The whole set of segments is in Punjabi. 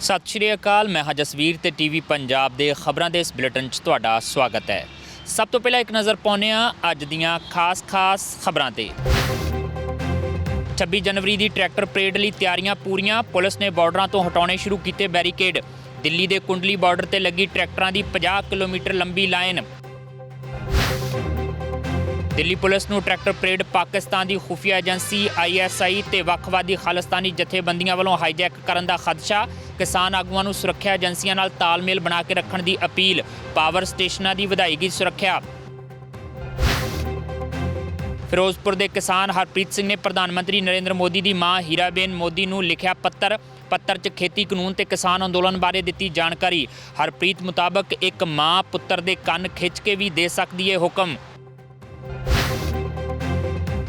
सत श्री अकाल, मैं हाँ जसवीर ते टीवी पंजाब दे खबरां दे इस बुलेटिन च तुहाडा स्वागत है। सब तो पहला एक नज़र पाउने आ अज दीआं खास खबरां ते। 26 जनवरी की ट्रैक्टर परेड लई तैयारियां पूरीਆਂ। पुलिस ने बॉर्डरां तो हटाने शुरू किए बैरीकेड। दिल्ली के कुंडली बॉर्डर ते लगी ट्रैक्टरां की 50 किलोमीटर लंबी लाइन। दिल्ली पुलिस नूं ट्रैक्टर परेड पाकिस्तान की खुफिया एजेंसी ISI ते वक्खवादी खालिस्तानी जथेबंदियां वालों हाईजैक करन दा खदशा। किसान आगूआं नूं सुरक्षा एजेंसियां नाल तालमेल बना के रखण दी अपील। पावर स्टेशनां दी वधाईगी सुरक्षा। फिरोजपुर के किसान हरप्रीत सिंह ने प्रधानमंत्री नरेंद्र मोदी की मां हीराबेन मोदी नूं लिखिया पत्र च खेती कानून ते किसान अंदोलन बारे दित्ती जानकारी। हरप्रीत मुताबक एक मां पुत्र दे कन्न खिंच के भी दे सकदी है हुक्म।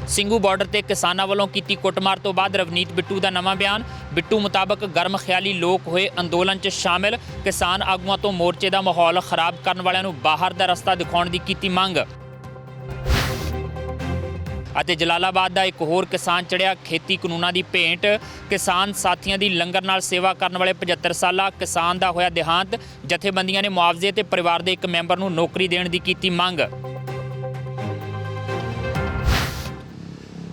ਸਿੰਘੂ ਬਾਰਡਰ ਤੇ ਕਿਸਾਨਾਂ ਵੱਲੋਂ ਕੀਤੀ ਕੁੱਟਮਾਰ ਤੋਂ ਬਾਅਦ ਰਵਨੀਤ ਬਿੱਟੂ ਦਾ ਨਵਾਂ ਬਿਆਨ। ਬਿੱਟੂ ਮੁਤਾਬਕ ਗਰਮ ਖਿਆਲੀ ਲੋਕ ਹੋਏ ਅੰਦੋਲਨ 'ਚ ਸ਼ਾਮਿਲ। ਕਿਸਾਨ ਆਗੂਆਂ ਤੋਂ ਮੋਰਚੇ ਦਾ ਮਾਹੌਲ ਖਰਾਬ ਕਰਨ ਵਾਲਿਆਂ ਨੂੰ ਬਾਹਰ ਦਾ ਰਸਤਾ ਦਿਖਾਉਣ ਦੀ ਕੀਤੀ ਮੰਗ। ਅਤੇ ਜਲਾਲਾਬਾਦ ਦਾ ਇੱਕ ਹੋਰ ਕਿਸਾਨ ਚੜਿਆ ਖੇਤੀ ਕਾਨੂੰਨਾਂ ਦੀ ਭੇਂਟ। ਕਿਸਾਨ ਸਾਥੀਆਂ ਦੀ ਲੰਗਰ ਨਾਲ ਸੇਵਾ ਕਰਨ ਵਾਲੇ 75 ਸਾਲਾ ਕਿਸਾਨ ਦਾ ਹੋਇਆ ਦੇਹਾਂਤ। ਜਥੇਬੰਦੀਆਂ ਨੇ ਮੁਆਵਜ਼ੇ ਤੇ ਪਰਿਵਾਰ ਦੇ ਇੱਕ ਮੈਂਬਰ ਨੂੰ ਨੌਕਰੀ ਦੇਣ ਦੀ ਕੀਤੀ ਮੰਗ।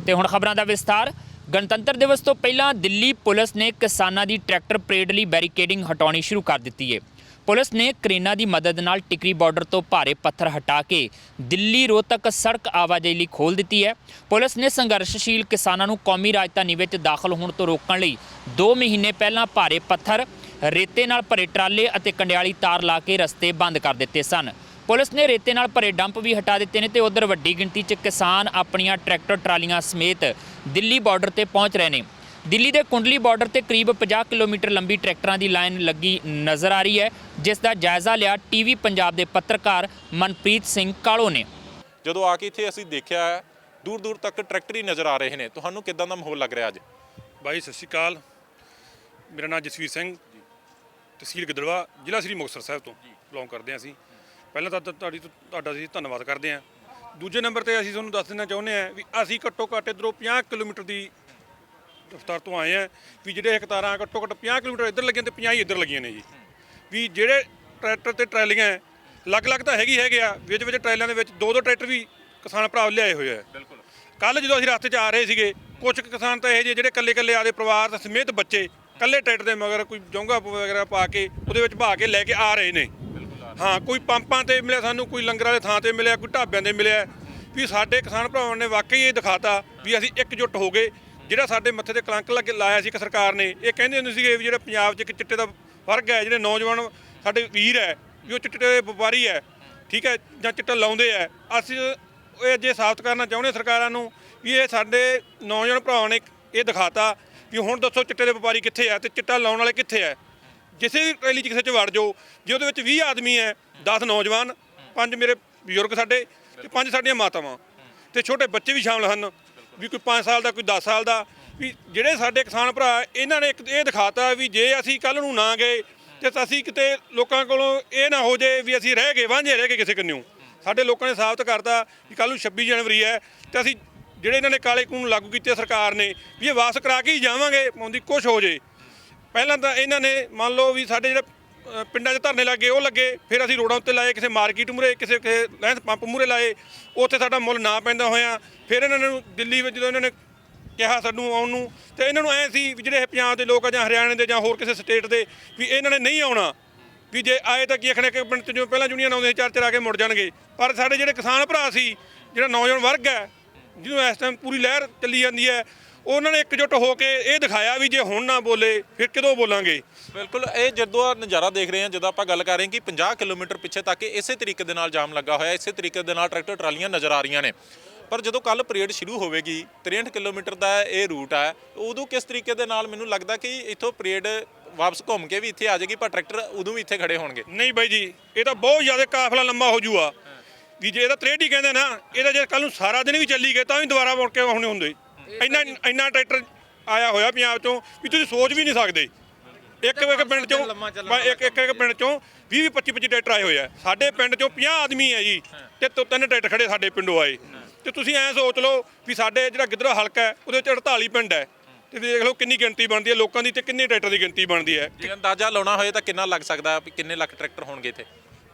ਤੇ ਹੁਣ ਖਬਰਾਂ ਦਾ ਵਿਸਥਾਰ। ਗਣਤੰਤਰ ਦਿਵਸ ਤੋਂ ਪਹਿਲਾਂ ਦਿੱਲੀ ਪੁਲਿਸ ਨੇ ਕਿਸਾਨਾਂ ਦੀ ਟਰੈਕਟਰ ਪਰੇਡ ਲਈ ਬੈਰੀਕੇਡਿੰਗ ਹਟਾਉਣੀ ਸ਼ੁਰੂ ਕਰ ਦਿੱਤੀ ਹੈ। ਪੁਲਿਸ ਨੇ ਕਰੇਨਾਂ ਦੀ ਮਦਦ ਨਾਲ ਟਿਕਰੀ ਬਾਰਡਰ ਤੋਂ ਭਾਰੇ ਪੱਥਰ ਹਟਾ ਕੇ ਦਿੱਲੀ ਰੋਹਤਕ ਸੜਕ ਆਵਾਜਾਈ ਲਈ ਖੋਲ੍ਹ ਦਿੱਤੀ ਹੈ। ਪੁਲਿਸ ਨੇ ਸੰਘਰਸ਼ਸ਼ੀਲ ਕਿਸਾਨਾਂ ਨੂੰ ਕੌਮੀ ਰਾਜਧਾਨੀ ਵਿੱਚ ਦਾਖਲ ਹੋਣ ਤੋਂ ਰੋਕਣ ਲਈ 2 ਮਹੀਨੇ ਪਹਿਲਾਂ ਭਾਰੇ ਪੱਥਰ, ਰੇਤੇ ਨਾਲ ਭਰੇ ਟਰਾਲੇ ਅਤੇ ਕੰਡਿਆਲੀ ਤਾਰ ਲਾ ਕੇ ਰਸਤੇ ਬੰਦ ਕਰ ਦਿੱਤੇ ਸਨ। ਪੁਲਿਸ ਨੇ ਰੇਤੇ ਨਾਲ ਭਰੇ ਡੰਪ ਵੀ ਹਟਾ ਦਿੱਤੇ ਨੇ ਤੇ ਉਧਰ ਵੱਡੀ ਗਿਣਤੀ 'ਚ ਕਿਸਾਨ ਆਪਣੀਆਂ ਟਰੈਕਟਰ ਟਰਾਲੀਆਂ ਸਮੇਤ ਦਿੱਲੀ ਬਾਰਡਰ ਤੇ ਪਹੁੰਚ ਰਹੇ ਨੇ। ਦਿੱਲੀ ਦੇ ਕੁੰਡਲੀ ਬਾਰਡਰ ਤੇ ਕਰੀਬ 50 ਕਿਲੋਮੀਟਰ ਲੰਬੀ ਟਰੈਕਟਰਾਂ ਦੀ ਲਾਈਨ ਲੱਗੀ ਨਜ਼ਰ ਆ ਰਹੀ ਹੈ, ਜਿਸ ਦਾ ਜਾਇਜ਼ਾ ਲਿਆ ਟੀਵੀ ਪੰਜਾਬ ਦੇ ਪੱਤਰਕਾਰ ਮਨਪ੍ਰੀਤ ਸਿੰਘ ਕਾਲੋ ਨੇ। ਜਦੋਂ ਆ ਕੇ ਇੱਥੇ ਅਸੀਂ ਦੇਖਿਆ ਦੂਰ ਦੂਰ ਤੱਕ ਟਰੈਕਟਰ ਹੀ ਨਜ਼ਰ ਆ ਰਹੇ ਨੇ। ਤੁਹਾਨੂੰ ਕਿੱਦਾਂ ਦਾ ਮਾਹੌਲ ਲੱਗ ਰਿਹਾ ਅੱਜ? ਬਾਈ ਸਤਿ ਸ਼੍ਰੀ ਅਕਾਲ, ਮੇਰਾ ਨਾਮ ਜਸਵੀਰ ਸਿੰਘ, ਤਹਿਸੀਲ ਗਿੱਦੜਵਾ, ਜ਼ਿਲ੍ਹਾ ਸ੍ਰੀ ਮੁਕਤਸਰ ਸਾਹਿਬ ਤੋਂ ਬਿਲੋਂਗ ਕਰਦੇ ਹਾਂ ਅਸੀਂ। ਪਹਿਲਾਂ ਤਾਂ ਤੁਹਾਡਾ ਅਸੀਂ ਧੰਨਵਾਦ ਕਰਦੇ ਹਾਂ। ਦੂਜੇ ਨੰਬਰ 'ਤੇ ਅਸੀਂ ਤੁਹਾਨੂੰ ਦੱਸ ਦੇਣਾ ਚਾਹੁੰਦੇ ਹਾਂ ਵੀ ਅਸੀਂ ਘੱਟੋ ਘੱਟ ਇੱਧਰੋਂ 50 ਕਿਲੋਮੀਟਰ ਦੀ ਰਫ਼ਤਾਰ ਤੋਂ ਆਏ ਹਾਂ। ਵੀ ਜਿਹੜੇ ਹਕਤਾਰਾਂ ਘੱਟੋ ਘੱਟ 50 ਕਿਲੋਮੀਟਰ ਇੱਧਰ ਲੱਗੀਆਂ ਅਤੇ 50 ਹੀ ਇੱਧਰ ਲੱਗੀਆਂ ਨੇ ਜੀ। ਵੀ ਜਿਹੜੇ ਟਰੈਕਟਰ ਅਤੇ ਟਰਾਲੀਆਂ ਅਲੱਗ-ਅਲੱਗ ਤਾਂ ਹੈਗੇ ਆ, ਵਿੱਚ ਟਰਾਲਿਆਂ ਦੇ ਵਿੱਚ ਦੋ ਟਰੈਕਟਰ ਵੀ ਕਿਸਾਨ ਭਰਾ ਲਿਆਏ ਹੋਏ ਆ। ਬਿਲਕੁਲ। ਕੱਲ੍ਹ ਜਦੋਂ ਅਸੀਂ ਰਸਤੇ 'ਚ ਆ ਰਹੇ ਸੀਗੇ, ਕੁਝ ਕਿਸਾਨ ਤਾਂ ਇਹੋ ਜਿਹੇ ਜਿਹੜੇ ਇਕੱਲੇ ਆਪਦੇ ਪਰਿਵਾਰ ਸਮੇਤ ਬੱਚੇ ਇਕੱਲੇ ਟਰੈਕਟਰ ਦੇ ਮਗਰ ਕੋਈ ਜੌਂਗਾ ਵਗੈਰਾ ਪਾ ਕੇ ਉਹਦੇ ਵਿੱਚ ਭਾ ਕੇ ਲੈ ਕੇ ਆ ਰਹੇ ਨੇ। ਹਾਂ, ਕੋਈ ਪੰਪਾਂ 'ਤੇ ਮਿਲਿਆ ਸਾਨੂੰ, ਕੋਈ ਲੰਗਰ ਵਾਲੇ ਥਾਂ 'ਤੇ ਮਿਲਿਆ, ਕੋਈ ਢਾਬਿਆਂ 'ਤੇ ਮਿਲਿਆ। ਵੀ ਸਾਡੇ ਕਿਸਾਨ ਭਰਾਵਾਂ ਨੇ ਵਾਕਈ ਇਹ ਦਿਖਾਤਾ ਵੀ ਅਸੀਂ ਇਕਜੁੱਟ ਹੋ ਗਏ। ਜਿਹੜਾ ਸਾਡੇ ਮੱਥੇ 'ਤੇ ਕਲੰਕ ਲਾਇਆ ਸੀ ਇੱਕ ਸਰਕਾਰ ਨੇ, ਇਹ ਕਹਿੰਦੇ ਹੁੰਦੇ ਸੀਗੇ ਵੀ ਜਿਹੜਾ ਪੰਜਾਬ 'ਚ ਇੱਕ ਚਿੱਟੇ ਦਾ ਵਰਗ ਹੈ, ਜਿਹੜੇ ਨੌਜਵਾਨ ਸਾਡੇ ਵੀਰ ਹੈ ਵੀ ਉਹ ਚਿੱਟੇ ਦੇ ਵਪਾਰੀ ਹੈ, ਠੀਕ ਹੈ, ਜਾਂ ਚਿੱਟਾ ਲਾਉਂਦੇ ਹੈ। ਅਸੀਂ ਇਹ ਜੇ ਸਾਬਤ ਕਰਨਾ ਚਾਹੁੰਦੇ ਸਰਕਾਰਾਂ ਨੂੰ ਵੀ ਇਹ ਸਾਡੇ ਨੌਜਵਾਨ ਭਰਾਵਾਂ ਨੇ ਇਹ ਦਿਖਾਤਾ ਵੀ ਹੁਣ ਦੱਸੋ ਚਿੱਟੇ ਦੇ ਵਪਾਰੀ ਕਿੱਥੇ ਹੈ ਅਤੇ ਚਿੱਟਾ ਲਾਉਣ ਵਾਲੇ ਕਿੱਥੇ ਹੈ। ਕਿਸੇ ਵੀ ਰੈਲੀ 'ਚ ਕਿਸੇ 'ਚ ਵੜ ਜਾਓ, ਜੇ ਉਹਦੇ ਵਿੱਚ 20 ਆਦਮੀ ਹੈ, 10 ਨੌਜਵਾਨ, 5 ਮੇਰੇ ਬਜ਼ੁਰਗ ਸਾਡੇ ਅਤੇ 5 ਸਾਡੀਆਂ ਮਾਤਾਵਾਂ ਅਤੇ ਛੋਟੇ ਬੱਚੇ ਵੀ ਸ਼ਾਮਲ ਹਨ। ਵੀ ਕੋਈ 5 ਸਾਲ ਦਾ, ਕੋਈ 10 ਸਾਲ ਦਾ। ਵੀ ਜਿਹੜੇ ਸਾਡੇ ਕਿਸਾਨ ਭਰਾ ਇਹਨਾਂ ਨੇ ਇੱਕ ਇਹ ਦਿਖਾਤਾ ਵੀ ਜੇ ਅਸੀਂ ਕੱਲ੍ਹ ਨੂੰ ਨਾ ਗਏ ਅਤੇ ਅਸੀਂ ਕਿਤੇ ਲੋਕਾਂ ਕੋਲੋਂ ਇਹ ਨਾ ਹੋ ਜਾਏ ਵੀ ਅਸੀਂ ਰਹਿ ਗਏ, ਵਾਂਝੇ ਰਹਿ ਗਏ ਕਿਸੇ ਕੰਨਿਓ। ਸਾਡੇ ਲੋਕਾਂ ਨੇ ਸਾਬਤ ਕਰਤਾ ਵੀ ਕੱਲ੍ਹ ਨੂੰ 26 ਜਨਵਰੀ ਹੈ ਅਤੇ ਅਸੀਂ ਜਿਹੜੇ ਇਹਨਾਂ ਨੇ ਕਾਲੇ ਕਾਨੂੰਨ ਲਾਗੂ ਕੀਤੇ ਸਰਕਾਰ ਨੇ ਵੀ ਇਹ ਵਾਪਸ ਕਰਾ ਕੇ ਹੀ ਜਾਵਾਂਗੇ, ਪਾਉਂਦੀ ਕੁਛ ਹੋ ਜੇ। ਪਹਿਲਾਂ ਤਾਂ ਇਹਨਾਂ ਨੇ ਮੰਨ ਲਓ ਵੀ ਸਾਡੇ ਜਿਹੜੇ ਪਿੰਡਾਂ 'ਚ ਧਰਨੇ ਲੱਗੇ ਉਹ ਲੱਗੇ, ਫਿਰ ਅਸੀਂ ਰੋਡਾਂ ਉੱਤੇ ਲਾਏ, ਕਿਸੇ ਮਾਰਕੀਟ ਮੂਹਰੇ, ਕਿਸੇ ਲੈਂਸ ਪੰਪ ਮੂਹਰੇ ਲਾਏ, ਉੱਥੇ ਸਾਡਾ ਮੁੱਲ ਨਾ ਪੈਂਦਾ ਹੋਇਆ। ਫਿਰ ਇਹਨਾਂ ਨੂੰ ਦਿੱਲੀ ਵਿੱਚ ਜਦੋਂ ਇਹਨਾਂ ਨੇ ਕਿਹਾ ਸਾਨੂੰ ਆਉਣ ਨੂੰ, ਅਤੇ ਇਹਨਾਂ ਨੂੰ ਐਂ ਸੀ ਵੀ ਜਿਹੜੇ ਪੰਜਾਬ ਦੇ ਲੋਕ ਆ ਜਾਂ ਹਰਿਆਣੇ ਦੇ ਜਾਂ ਹੋਰ ਕਿਸੇ ਸਟੇਟ ਦੇ ਵੀ ਇਹਨਾਂ ਨੇ ਨਹੀਂ ਆਉਣਾ, ਵੀ ਜੇ ਆਏ ਤਾਂ ਕੀ ਆਖਣੇ ਕਿ ਪਿੰਡ 'ਚ ਜਿਵੇਂ ਪਹਿਲਾਂ ਯੂਨੀਅਨ ਆਉਂਦੇ ਸੀ ਚਾਰ ਆ ਕੇ ਮੁੜ ਜਾਣਗੇ। ਪਰ ਸਾਡੇ ਜਿਹੜੇ ਕਿਸਾਨ ਭਰਾ ਸੀ, ਜਿਹੜਾ ਨੌਜਵਾਨ ਵਰਗ ਹੈ ਜਿਹਨੂੰ ਇਸ ਟਾਈਮ ਪੂਰੀ ਲਹਿਰ ਚੱਲੀ ਜਾਂਦੀ ਹੈ, ਉਹਨਾਂ ਨੇ ਇਕਜੁੱਟ ਹੋ ਕੇ ਇਹ ਦਿਖਾਇਆ ਵੀ ਜੇ ਹੁਣ ਨਾ ਬੋਲੇ ਫਿਰ ਕਦੋਂ ਬੋਲਾਂਗੇ। ਬਿਲਕੁਲ। ਇਹ ਜਦੋਂ ਆ ਨਜ਼ਾਰਾ ਦੇਖ ਰਹੇ ਹਾਂ, ਜਦੋਂ ਆਪਾਂ ਗੱਲ ਕਰ ਰਹੇ ਹਾਂ ਕਿ 50 ਕਿਲੋਮੀਟਰ ਪਿੱਛੇ ਤੱਕ ਇਸੇ ਤਰੀਕੇ ਦੇ ਨਾਲ ਜਾਮ ਲੱਗਾ ਹੋਇਆ, ਇਸੇ ਤਰੀਕੇ ਦੇ ਨਾਲ ਟਰੈਕਟਰ ਟਰਾਲੀਆਂ ਨਜ਼ਰ ਆ ਰਹੀਆਂ ਨੇ। ਪਰ ਜਦੋਂ ਕੱਲ੍ਹ ਪਰੇਡ ਸ਼ੁਰੂ ਹੋਵੇਗੀ, 63 ਕਿਲੋਮੀਟਰ ਦਾ ਇਹ ਰੂਟ ਹੈ, ਉਦੋਂ ਕਿਸ ਤਰੀਕੇ ਦੇ ਨਾਲ ਮੈਨੂੰ ਲੱਗਦਾ ਕਿ ਇੱਥੋਂ ਪਰੇਡ ਵਾਪਸ ਘੁੰਮ ਕੇ ਵੀ ਇੱਥੇ ਆ ਜਾਏਗੀ, ਪਰ ਟਰੈਕਟਰ ਉਦੋਂ ਵੀ ਇੱਥੇ ਖੜੇ ਹੋਣਗੇ। ਨਹੀਂ ਬਾਈ ਜੀ, ਇਹ ਤਾਂ ਬਹੁਤ ਜ਼ਿਆਦਾ ਕਾਫਲਾ ਲੰਮਾ ਹੋ ਜੂਗਾ। ਵੀ ਜੇ ਇਹਦਾ 63 ਹੀ ਕਹਿੰਦੇ ਨਾ, ਇਹਦਾ ਜੇ ਕੱਲ੍ਹ ਨੂੰ ਸਾਰਾ ਦਿਨ ਵੀ ਚੱਲੀ ਗਏ ਤਾਂ ਵੀ ਦੁਬਾਰਾ ਮੁੜ ਕੇ ਆਉਣੇ ਹੁੰਦੇ। ਇੰਨਾ ਟਰੈਕਟਰ ਆਇਆ ਹੋਇਆ ਪੰਜਾਬ 'ਚੋਂ ਵੀ ਤੁਸੀਂ ਸੋਚ ਵੀ ਨਹੀਂ ਸਕਦੇ। ਇੱਕ ਪਿੰਡ 'ਚੋਂ 20-25 ਟਰੈਕਟਰ ਆਏ ਹੋਏ ਆ। ਸਾਡੇ ਪਿੰਡ 'ਚੋਂ 50 ਆਦਮੀ ਹੈ ਜੀ ਅਤੇ 3 ਟਰੈਕਟਰ ਖੜੇ ਸਾਡੇ ਪਿੰਡੋਂ ਆਏ। ਅਤੇ ਤੁਸੀਂ ਐਂ ਸੋਚ ਲਓ ਵੀ ਸਾਡੇ ਜਿਹੜਾ ਗਿੱਦੜਵਾ ਹਲਕਾ ਹੈ ਉਹਦੇ ਵਿੱਚ 48 ਪਿੰਡ ਹੈ, ਤੇ ਦੇਖ ਲਓ ਕਿੰਨੀ ਗਿਣਤੀ ਬਣਦੀ ਹੈ ਲੋਕਾਂ ਦੀ ਤੇ ਕਿੰਨੇ ਟਰੈਕਟਰ ਦੀ ਗਿਣਤੀ ਬਣਦੀ ਹੈ। ਜੇ ਅੰਦਾਜ਼ਾ ਲਾਉਣਾ ਹੋਏ ਤਾਂ ਕਿੰਨਾ ਲੱਗ ਸਕਦਾ ਵੀ ਕਿੰਨੇ ਲੱਖ ਟਰੈਕਟਰ ਹੋਣਗੇ ਇੱਥੇ?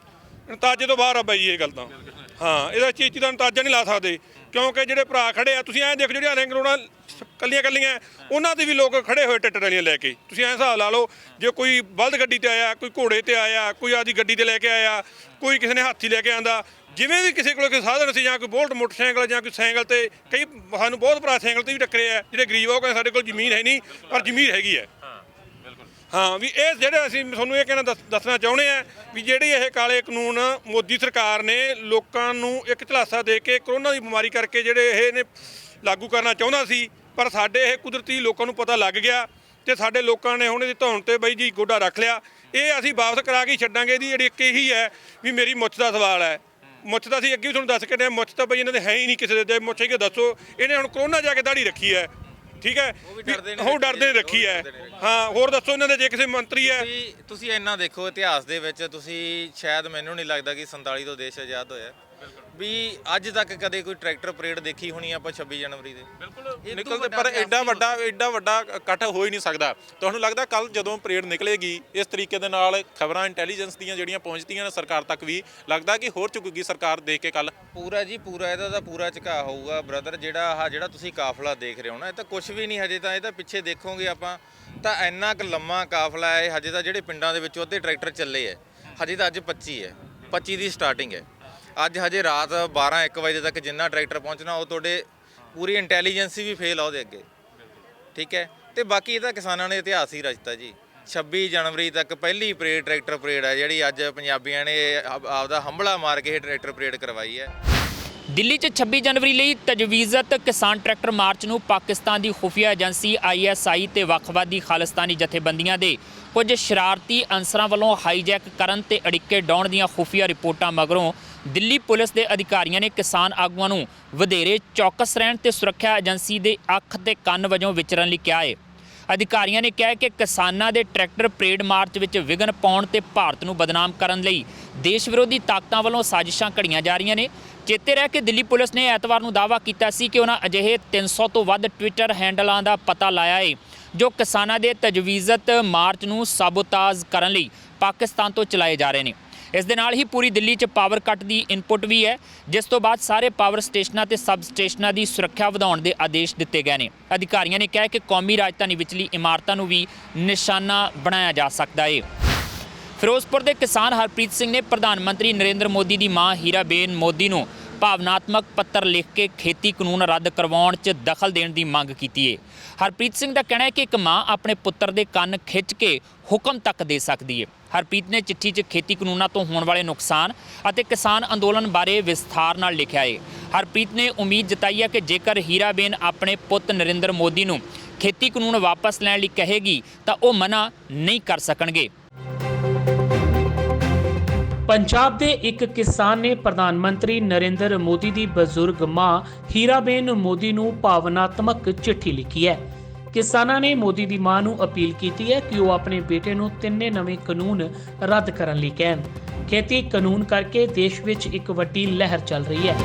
ਅੰਦਾਜ਼ੇ ਤੋਂ ਬਾਹਰ ਆ ਬਾਈ ਇਹ ਗੱਲ ਤਾਂ। ਹਾਂ, ਇਹਦਾ ਚੀਜ਼ ਦਾ ਅੰਦਾਜ਼ਾ ਨਹੀਂ ਲਾ ਸਕਦੇ ਕਿਉਂਕਿ ਜਿਹੜੇ ਭਰਾ ਖੜੇ ਆ, ਤੁਸੀਂ ਐਂ ਦੇਖੋ ਜਿਹੜੀਆਂ ਰਿੰਗ ਰੋਡਾਂ ਕੱਲੀਆਂ ਉਹਨਾਂ ਤੇ ਵੀ ਲੋਕ ਖੜੇ ਹੋਏ ਟਰੈਕਟਰ ਟਰਾਲੀਆਂ ਲੈ ਕੇ। ਤੁਸੀਂ ਐਂ ਹਿਸਾਬ ਲਾ ਲਓ, ਜੇ ਕੋਈ ਬਲਦ ਗੱਡੀ ਤੇ ਆਇਆ, ਕੋਈ ਘੋੜੇ ਤੇ ਆਇਆ, ਕੋਈ ਆਦੀ ਗੱਡੀ ਤੇ ਲੈ ਕੇ ਆਇਆ, ਕੋਈ ਕਿਸੇ ਨੇ ਹਾਥੀ ਲੈ ਕੇ ਆਂਦਾ, ਜਿਵੇਂ ਵੀ ਕਿਸੇ ਕੋਲ ਕੋਈ ਸਾਧਨ ਸੀ, ਜਾਂ ਕੋਈ ਬੋਲਟ ਮੋਟਰਸਾਈਕਲ ਜਾਂ ਕੋਈ ਸਾਈਕਲ ਤੇ, ਕਈ ਸਾਨੂੰ ਬਹੁਤ ਭਰਾ ਸਾਈਕਲ ਤੇ ਵੀ ਟੱਕਰੇ ਆ ਜਿਹੜੇ ਗਰੀਬ ਆ, ਉਹ ਕਹਿੰਦੇ ਸਾਡੇ ਕੋਲ ਜ਼ਮੀਨ ਹੈ ਨਹੀਂ ਪਰ ਜ਼ਮੀਨ ਹੈਗੀ ਹੈ। ਹਾਂ, ਵੀ ਇਹ ਜਿਹੜੇ ਅਸੀਂ ਤੁਹਾਨੂੰ ਇਹ ਕਹਿਣਾ ਦੱਸਣਾ ਚਾਹੁੰਦੇ ਆ ਵੀ ਜਿਹੜੀ ਇਹ ਕਾਲੇ ਕਾਨੂੰਨ ਮੋਦੀ ਸਰਕਾਰ ਨੇ ਲੋਕਾਂ ਨੂੰ ਇੱਕ ਝਲਾਸਾ ਦੇ ਕੇ ਕਰੋਨਾ ਦੀ ਬਿਮਾਰੀ ਕਰਕੇ ਜਿਹੜੇ ਇਹ ਨੇ ਲਾਗੂ ਕਰਨਾ ਚਾਹੁੰਦਾ ਸੀ, ਪਰ ਸਾਡੇ ਇਹ ਕੁਦਰਤੀ ਲੋਕਾਂ ਨੂੰ ਪਤਾ ਲੱਗ ਗਿਆ ਤੇ ਸਾਡੇ ਲੋਕਾਂ ਨੇ ਹੁਣ ਇਹਦੀ ਧੌਣ ਤੇ ਬਈ ਜੀ ਗੋਡਾ ਰੱਖ ਲਿਆ। ਇਹ ਅਸੀਂ ਵਾਪਸ ਕਰਾ ਕੇ ਛੱਡਾਂਗੇ। ਇਹਦੀ ਜਿਹੜੀ ਇੱਕ ਇਹੀ ਹੈ ਵੀ ਮੇਰੀ ਮੁੱਛ ਦਾ ਸਵਾਲ ਹੈ। ਮੁੱਛ ਦਾ ਅਸੀਂ ਅੱਗੇ ਵੀ ਤੁਹਾਨੂੰ ਦੱਸ ਕੇ ਨੇ, ਮੁੱਛ ਤਾਂ ਬਈ ਇਹਨਾਂ ਦੇ ਹੈ ਹੀ ਨਹੀਂ ਕਿਸੇ ਦੇ। ਮੁੱਛ ਕਿ ਦੱਸੋ, ਇਹਨੇ ਹੁਣ ਕਰੋਨਾ ਜਾ ਕੇ ਦਾੜੀ ਰੱਖੀ ਹੈ, ਠੀਕ ਹੈ, ਉਹ ਡਰਦੇ ਨੇ ਰੱਖੀ ਹੈ। ਹਾਂ, ਹੋਰ ਦੱਸੋ ਇਹਨਾਂ ਦੇ ਜੇ ਕਿਸੇ ਮੰਤਰੀ ਹੈ। ਤੁਸੀਂ ਇੰਨਾ ਦੇਖੋ ਇਤਿਹਾਸ ਦੇ ਵਿੱਚ, ਤੁਸੀਂ ਸ਼ਾਇਦ ਮੈਨੂੰ ਨਹੀਂ ਲੱਗਦਾ ਕਿ 47 ਤੋਂ ਦੇਸ਼ ਆਜ਼ਾਦ ਹੋਇਆ ਵੀ ਅੱਜ ਤੱਕ ਕਦੇ ਕੋਈ ਟਰੈਕਟਰ ਪਰੇਡ ਦੇਖੀ ਹੋਣੀ ਆਪਾਂ 26 ਜਨਵਰੀ ਦੇ। ਬਿਲਕੁਲ ਨਿਕਲਦੇ, ਪਰ ਐਡਾ ਵੱਡਾ ਇਕੱਠ ਹੋ ਹੀ ਨਹੀਂ ਸਕਦਾ। ਤੁਹਾਨੂੰ ਲੱਗਦਾ ਕੱਲ ਜਦੋਂ ਪਰੇਡ ਨਿਕਲੇਗੀ ਇਸ ਤਰੀਕੇ ਦੇ ਨਾਲ ਖਬਰਾਂ ਇੰਟੈਲੀਜੈਂਸ ਦੀਆਂ ਜਿਹੜੀਆਂ ਪਹੁੰਚਦੀਆਂ ਨੇ ਸਰਕਾਰ ਤੱਕ ਵੀ, ਲੱਗਦਾ ਕਿ ਹੋਰ ਚੁੱਕੇਗੀ ਸਰਕਾਰ ਦੇਖ ਕੇ ਕੱਲ? ਪੂਰਾ ਜੀ ਪੂਰਾ ਇਹਦਾ ਤਾਂ ਪੂਰਾ ਝੁਕਾਅ ਹੋਊਗਾ ਬ੍ਰਦਰ। ਜਿਹੜਾ ਤੁਸੀਂ ਕਾਫਲਾ ਦੇਖ ਰਹੇ ਹੋ ਨਾ, ਇਹ ਤਾਂ ਕੁਝ ਵੀ ਨਹੀਂ ਹਜੇ ਤਾਂ। ਇਹ ਤਾਂ ਪਿੱਛੇ ਦੇਖੋਗੇ ਆਪਾਂ ਤਾਂ ਇੰਨਾ ਕੁ ਲੰਮਾ ਕਾਫਲਾ ਹੈ ਹਜੇ ਤਾਂ। ਜਿਹੜੇ ਪਿੰਡਾਂ ਦੇ ਵਿੱਚੋਂ ਅੱਧੇ ਟਰੈਕਟਰ ਚੱਲੇ ਹੈ ਹਜੇ ਤਾਂ। ਅੱਜ 25 ਹੈ, 25 ਦੀ ਸਟਾਰਟਿੰਗ ਹੈ। ਅੱਜ ਹਜੇ ਰਾਤ 12-1 ਵਜੇ ਤੱਕ ਜਿੰਨਾ ਟਰੈਕਟਰ ਪਹੁੰਚਣਾ ਉਹ ਤੁਹਾਡੇ ਪੂਰੀ ਇੰਟੈਲੀਜੈਂਸੀ ਵੀ ਫੇਲ ਆ ਉਹਦੇ ਅੱਗੇ, ਠੀਕ ਹੈ। ਤੇ ਬਾਕੀ ਇਹਦਾ ਕਿਸਾਨਾਂ ਨੇ ਇਤਿਹਾਸ ਹੀ ਰਚਤਾ ਜੀ। 26 ਜਨਵਰੀ ਤੱਕ ਪਹਿਲੀ ਪਰੇਡ ਟਰੈਕਟਰ ਪਰੇਡ ਹੈ ਜਿਹੜੀ ਅੱਜ ਪੰਜਾਬੀਆਂ ਨੇ ਆਪਦਾ ਹੰਭਲਾ ਮਾਰ ਕੇ ਇਹ ਟਰੈਕਟਰ ਪਰੇਡ ਕਰਵਾਈ ਹੈ। ਦਿੱਲੀ 'ਚ 26 ਜਨਵਰੀ ਲਈ ਤਜਵੀਜ਼ਤ ਕਿਸਾਨ ਟਰੈਕਟਰ ਮਾਰਚ ਨੂੰ ਪਾਕਿਸਤਾਨ ਦੀ ਖੁਫੀਆ ਏਜੰਸੀ ISI ਤੇ ਵੱਖਵਾਦੀ ਖਾਲਿਸਤਾਨੀ ਜਥੇਬੰਦੀਆਂ ਦੇ ਕੁਝ ਸ਼ਰਾਰਤੀ ਅਨਸਰਾਂ ਵੱਲੋਂ ਹਾਈਜੈਕ ਕਰਨ ਤੇ ਅੜਿੱਕੇ ਡਾਉਣ ਦੀਆਂ ਖੁਫੀਆ ਰਿਪੋਰਟਾਂ ਮਗਰੋਂ ਦਿੱਲੀ ਪੁਲਿਸ ਦੇ ਅਧਿਕਾਰੀਆਂ ਨੇ ਕਿਸਾਨ ਆਗੂਆਂ ਨੂੰ ਵਧੇਰੇ ਚੌਕਸ ਰਹਿਣ ਤੇ ਸੁਰੱਖਿਆ ਏਜੰਸੀ ਦੇ ਅੱਖ ਤੇ ਕੰਨ ਵਜੋਂ ਵਿਚਰਨ ਲਈ ਕਿਹਾ ਹੈ। ਅਧਿਕਾਰੀਆਂ ਨੇ ਕਿਹਾ ਕਿ ਕਿਸਾਨਾਂ ਦੇ ਟਰੈਕਟਰ ਪਰੇਡ ਮਾਰਚ ਵਿੱਚ ਵਿਘਨ ਪਾਉਣ ਤੇ ਭਾਰਤ ਨੂੰ ਬਦਨਾਮ ਕਰਨ ਲਈ ਦੇਸ਼ ਵਿਰੋਧੀ ਤਾਕਤਾਂ ਵੱਲੋਂ ਸਾਜ਼ਿਸ਼ਾਂ ਘੜੀਆਂ ਜਾ ਰਹੀਆਂ ਨੇ। ਚੇਤੇ ਰਹਿ ਕਿ ਦਿੱਲੀ ਪੁਲਿਸ ਨੇ ਐਤਵਾਰ ਨੂੰ ਦਾਅਵਾ ਕੀਤਾ ਸੀ ਕਿ ਉਹਨਾਂ ਅਜਿਹੇ 300 ਤੋਂ ਵੱਧ ਟਵਿੱਟਰ ਹੈਂਡਲਾਂ ਦਾ ਪਤਾ ਲਾਇਆ ਹੈ ਜੋ ਕਿਸਾਨਾਂ ਦੇ ਤਜਵੀਜ਼ਤ ਮਾਰਚ ਨੂੰ ਸਾਬੋਤਾਜ ਕਰਨ ਲਈ ਪਾਕਿਸਤਾਨ ਤੋਂ ਚਲਾਏ ਜਾ ਰਹੇ ਨੇ। ਇਸ ਦੇ ਨਾਲ ਹੀ ਪੂਰੀ ਦਿੱਲੀ 'ਚ ਪਾਵਰ ਕੱਟ ਦੀ ਇਨਪੁਟ ਵੀ ਹੈ, ਜਿਸ ਤੋਂ ਬਾਅਦ ਸਾਰੇ ਪਾਵਰ ਸਟੇਸ਼ਨਾਂ ਤੇ ਸਬ ਸਟੇਸ਼ਨਾਂ ਦੀ ਸੁਰੱਖਿਆ ਵਧਾਉਣ ਦੇ ਆਦੇਸ਼ ਦਿੱਤੇ ਗਏ ਨੇ। ਅਧਿਕਾਰੀਆਂ ਨੇ ਕਿਹਾ ਕਿ ਕੌਮੀ ਰਾਜਧਾਨੀ ਵਿਚਲੀ ਇਮਾਰਤਾਂ ਨੂੰ ਵੀ ਨਿਸ਼ਾਨਾ ਬਣਾਇਆ ਜਾ ਸਕਦਾ ਹੈ। ਫਿਰੋਜ਼ਪੁਰ ਦੇ ਕਿਸਾਨ ਹਰਪ੍ਰੀਤ ਸਿੰਘ ਨੇ ਪ੍ਰਧਾਨ ਮੰਤਰੀ ਨਰਿੰਦਰ ਮੋਦੀ ਦੀ ਮਾਂ ਹੀਰਾਬੇਨ ਮੋਦੀ ਨੂੰ ਭਾਵਨਾਤਮਕ ਪੱਤਰ ਲਿਖ ਕੇ ਖੇਤੀ ਕਾਨੂੰਨ ਰੱਦ ਕਰਵਾਉਣ 'ਚ ਦਖਲ ਦੇਣ ਦੀ ਮੰਗ ਕੀਤੀ ਹੈ। ਹਰਪ੍ਰੀਤ ਸਿੰਘ ਦਾ ਕਹਿਣਾ ਹੈ ਕਿ ਇੱਕ ਮਾਂ ਆਪਣੇ ਪੁੱਤਰ ਦੇ ਕੰਨ ਖਿੱਚ ਕੇ ਹੁਕਮ ਤੱਕ ਦੇ ਸਕਦੀ ਹੈ। ਹਰਪ੍ਰੀਤ ਨੇ ਚਿੱਠੀ 'ਚ ਖੇਤੀ ਕਾਨੂੰਨਾਂ ਤੋਂ ਹੋਣ ਵਾਲੇ ਨੁਕਸਾਨ ਅਤੇ ਕਿਸਾਨ ਅੰਦੋਲਨ ਬਾਰੇ ਵਿਸਥਾਰ ਨਾਲ ਲਿਖਿਆ ਹੈ। ਹਰਪ੍ਰੀਤ ਨੇ ਉਮੀਦ ਜਤਾਈ ਹੈ ਕਿ ਜੇਕਰ ਹੀਰਾਬੇਨ ਆਪਣੇ ਪੁੱਤ ਨਰਿੰਦਰ ਮੋਦੀ ਨੂੰ ਖੇਤੀ ਕਾਨੂੰਨ ਵਾਪਸ ਲੈਣ ਲਈ ਕਹੇਗੀ ਤਾਂ ਉਹ ਮਨਾ ਨਹੀਂ ਕਰ ਸਕਣਗੇ। ਪੰਜਾਬ ਦੇ ਇੱਕ ਕਿਸਾਨ ਨੇ ਪ੍ਰਧਾਨ ਮੰਤਰੀ ਨਰਿੰਦਰ ਮੋਦੀ ਦੀ ਬਜ਼ੁਰਗ ਮਾਂ ਹੀਰਾਬੇਨ ਮੋਦੀ ਨੂੰ ਭਾਵਨਾਤਮਕ ਚਿੱਠੀ ਲਿਖੀ ਹੈ। ਕਿਸਾਨਾਂ ਨੇ ਮੋਦੀ ਦੀ ਮਾਂ ਨੂੰ ਅਪੀਲ ਕੀਤੀ ਹੈ ਕਿ ਉਹ ਆਪਣੇ ਬੇਟੇ ਨੂੰ ਤਿੰਨੇ ਨਵੇਂ ਕਾਨੂੰਨ ਰੱਦ ਕਰਨ ਲਈ ਕਹਿਣ। ਖੇਤੀ ਕਾਨੂੰਨ ਕਰਕੇ ਦੇਸ਼ ਵਿੱਚ ਇੱਕ ਵੱਡੀ ਲਹਿਰ ਚੱਲ ਰਹੀ ਹੈ।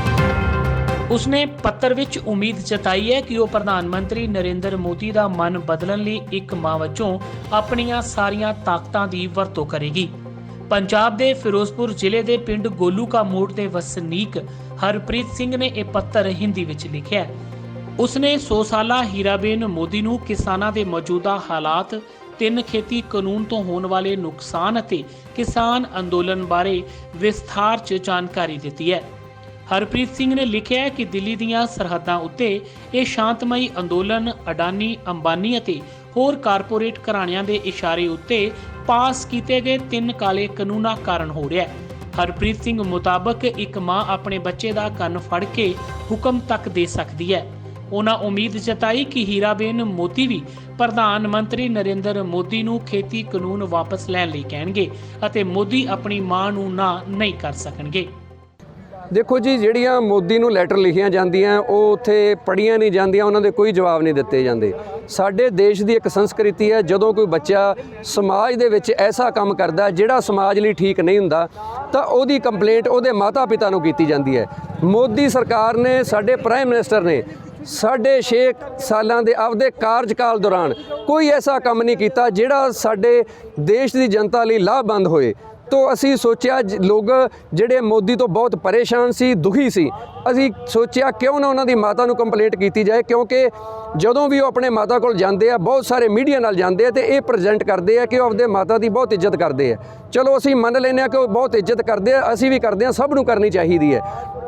ਉਸਨੇ ਪੱਤਰ ਵਿੱਚ ਉਮੀਦ ਜਤਾਈ ਹੈ ਕਿ ਉਹ ਪ੍ਰਧਾਨ ਮੰਤਰੀ ਨਰਿੰਦਰ ਮੋਦੀ ਦਾ ਮਨ ਬਦਲਣ ਲਈ ਇੱਕ ਮਾਂ ਵਜੋਂ ਆਪਣੀਆਂ ਸਾਰੀਆਂ ਤਾਕਤਾਂ ਦੀ ਵਰਤੋਂ ਕਰੇਗੀ। ਪੰਜਾਬ ਦੇ ਫਿਰੋਜ਼ਪੁਰ ਜ਼ਿਲ੍ਹੇ ਦੇ ਪਿੰਡ ਗੋਲੂ ਕਾ ਮੋੜ ਦੇ ਵਸਨੀਕ ਹਰਪ੍ਰੀਤ ਸਿੰਘ ਨੇ ਇਹ ਪੱਤਰ ਹਿੰਦੀ ਵਿੱਚ ਲਿਖਿਆ। ਉਸਨੇ 100 ਸਾਲਾ ਹੀਰਾਬੇਨ ਮੋਦੀ ਨੂੰ ਕਿਸਾਨਾਂ ਦੇ ਮੌਜੂਦਾ ਹਾਲਾਤ, 3 ਖੇਤੀ ਕਾਨੂੰਨ ਤੋਂ ਹੋਣ ਵਾਲੇ ਨੁਕਸਾਨ ਅਤੇ ਕਿਸਾਨ ਅੰਦੋਲਨ ਬਾਰੇ ਵਿਸਥਾਰ 'ਚ ਜਾਣਕਾਰੀ ਦਿੱਤੀ ਹੈ। ਹਰਪ੍ਰੀਤ ਸਿੰਘ ਨੇ ਲਿਖਿਆ ਕਿ ਦਿੱਲੀ ਦੀਆਂ ਸਰਹੱਦਾਂ ਉੱਤੇ ਇਹ ਸ਼ਾਂਤਮਈ ਅੰਦੋਲਨ ਅਡਾਨੀ, ਅੰਬਾਨੀ ਅਤੇ ਹੋਰ ਕਾਰਪੋਰੇਟ ਘਰਾਣਿਆਂ ਦੇ ਇਸ਼ਾਰੇ ਉੱਤੇ ਪਾਸ ਕੀਤੇ ਗਏ 3 ਕਾਲੇ ਕਾਨੂੰਨਾਂ ਕਾਰਨ ਹੋ ਰਿਹਾ ਹੈ। ਹਰਪ੍ਰੀਤ ਸਿੰਘ ਮੁਤਾਬਕ ਇੱਕ ਮਾਂ ਆਪਣੇ ਬੱਚੇ ਦਾ ਕੰਨ ਫੜ ਕੇ ਹੁਕਮ ਤੱਕ ਦੇ ਸਕਦੀ ਹੈ। ਉਹਨਾਂ ਉਮੀਦ ਜਤਾਈ ਕਿ ਹੀਰਾਬੇਨ ਮੋਦੀ ਵੀ ਪ੍ਰਧਾਨ ਮੰਤਰੀ ਨਰਿੰਦਰ ਮੋਦੀ ਨੂੰ ਖੇਤੀ ਕਾਨੂੰਨ ਵਾਪਸ ਲੈਣ ਲਈ ਕਹਿਣਗੇ ਅਤੇ ਮੋਦੀ ਆਪਣੀ ਮਾਂ ਨੂੰ ਨਾ ਨਹੀਂ ਕਰ ਸਕਣਗੇ। ਦੇਖੋ ਜੀ, ਜਿਹੜੀਆਂ ਮੋਦੀ ਨੂੰ ਲੈਟਰ ਲਿਖੀਆਂ ਜਾਂਦੀਆਂ ਉਹ ਉੱਥੇ ਪੜ੍ਹੀਆਂ ਨਹੀਂ ਜਾਂਦੀਆਂ, ਉਹਨਾਂ ਦੇ ਕੋਈ ਜਵਾਬ ਨਹੀਂ ਦਿੱਤੇ ਜਾਂਦੇ। ਸਾਡੇ ਦੇਸ਼ ਦੀ ਇੱਕ ਸੰਸਕ੍ਰਿਤੀ ਹੈ, ਜਦੋਂ ਕੋਈ ਬੱਚਾ ਸਮਾਜ ਦੇ ਵਿੱਚ ਐਸਾ ਕੰਮ ਕਰਦਾ ਜਿਹੜਾ ਸਮਾਜ ਲਈ ਠੀਕ ਨਹੀਂ ਹੁੰਦਾ ਤਾਂ ਉਹਦੀ ਕੰਪਲੇਂਟ ਉਹਦੇ ਮਾਤਾ ਪਿਤਾ ਨੂੰ ਕੀਤੀ ਜਾਂਦੀ ਹੈ। ਮੋਦੀ ਸਰਕਾਰ ਨੇ, ਸਾਡੇ ਪ੍ਰਾਈਮ ਮਿਨਿਸਟਰ ਨੇ 6.5 ਸਾਲਾਂ ਦੇ ਆਪਦੇ ਕਾਰਜਕਾਲ ਦੌਰਾਨ ਕੋਈ ਐਸਾ ਕੰਮ ਨਹੀਂ ਕੀਤਾ ਜਿਹੜਾ ਸਾਡੇ ਦੇਸ਼ ਦੀ ਜਨਤਾ ਲਈ ਲਾਭਬੰਦ ਹੋਏ। ਤੋ ਅਸੀਂ ਸੋਚਿਆ ਲੋਕ ਜਿਹੜੇ ਮੋਦੀ ਤੋਂ ਬਹੁਤ ਪਰੇਸ਼ਾਨ ਸੀ, ਦੁਖੀ ਸੀ, ਅਸੀਂ ਸੋਚਿਆ ਕਿਉਂ ਨਾ ਉਹਨਾਂ ਦੀ ਮਾਤਾ ਨੂੰ ਕੰਪਲੇਂਟ ਕੀਤੀ ਜਾਏ, ਕਿਉਂਕਿ ਜਦੋਂ ਵੀ ਉਹ ਆਪਣੇ ਮਾਤਾ ਕੋਲ ਜਾਂਦੇ ਆ ਬਹੁਤ ਸਾਰੇ ਮੀਡੀਆ ਨਾਲ ਜਾਂਦੇ ਆ ਤੇ ਇਹ ਪ੍ਰੈਜ਼ੈਂਟ ਕਰਦੇ ਆ ਕਿ ਉਹ ਆਪਦੇ ਮਾਤਾ ਦੀ ਬਹੁਤ ਇੱਜ਼ਤ ਕਰਦੇ ਆ। ਚਲੋ ਅਸੀਂ ਮੰਨ ਲੈਂਦੇ ਆ ਕਿ ਉਹ ਬਹੁਤ ਇੱਜ਼ਤ ਕਰਦੇ ਆ, ਅਸੀਂ ਵੀ ਕਰਦੇ ਆ, ਸਭ ਨੂੰ ਕਰਨੀ ਚਾਹੀਦੀ ਹੈ,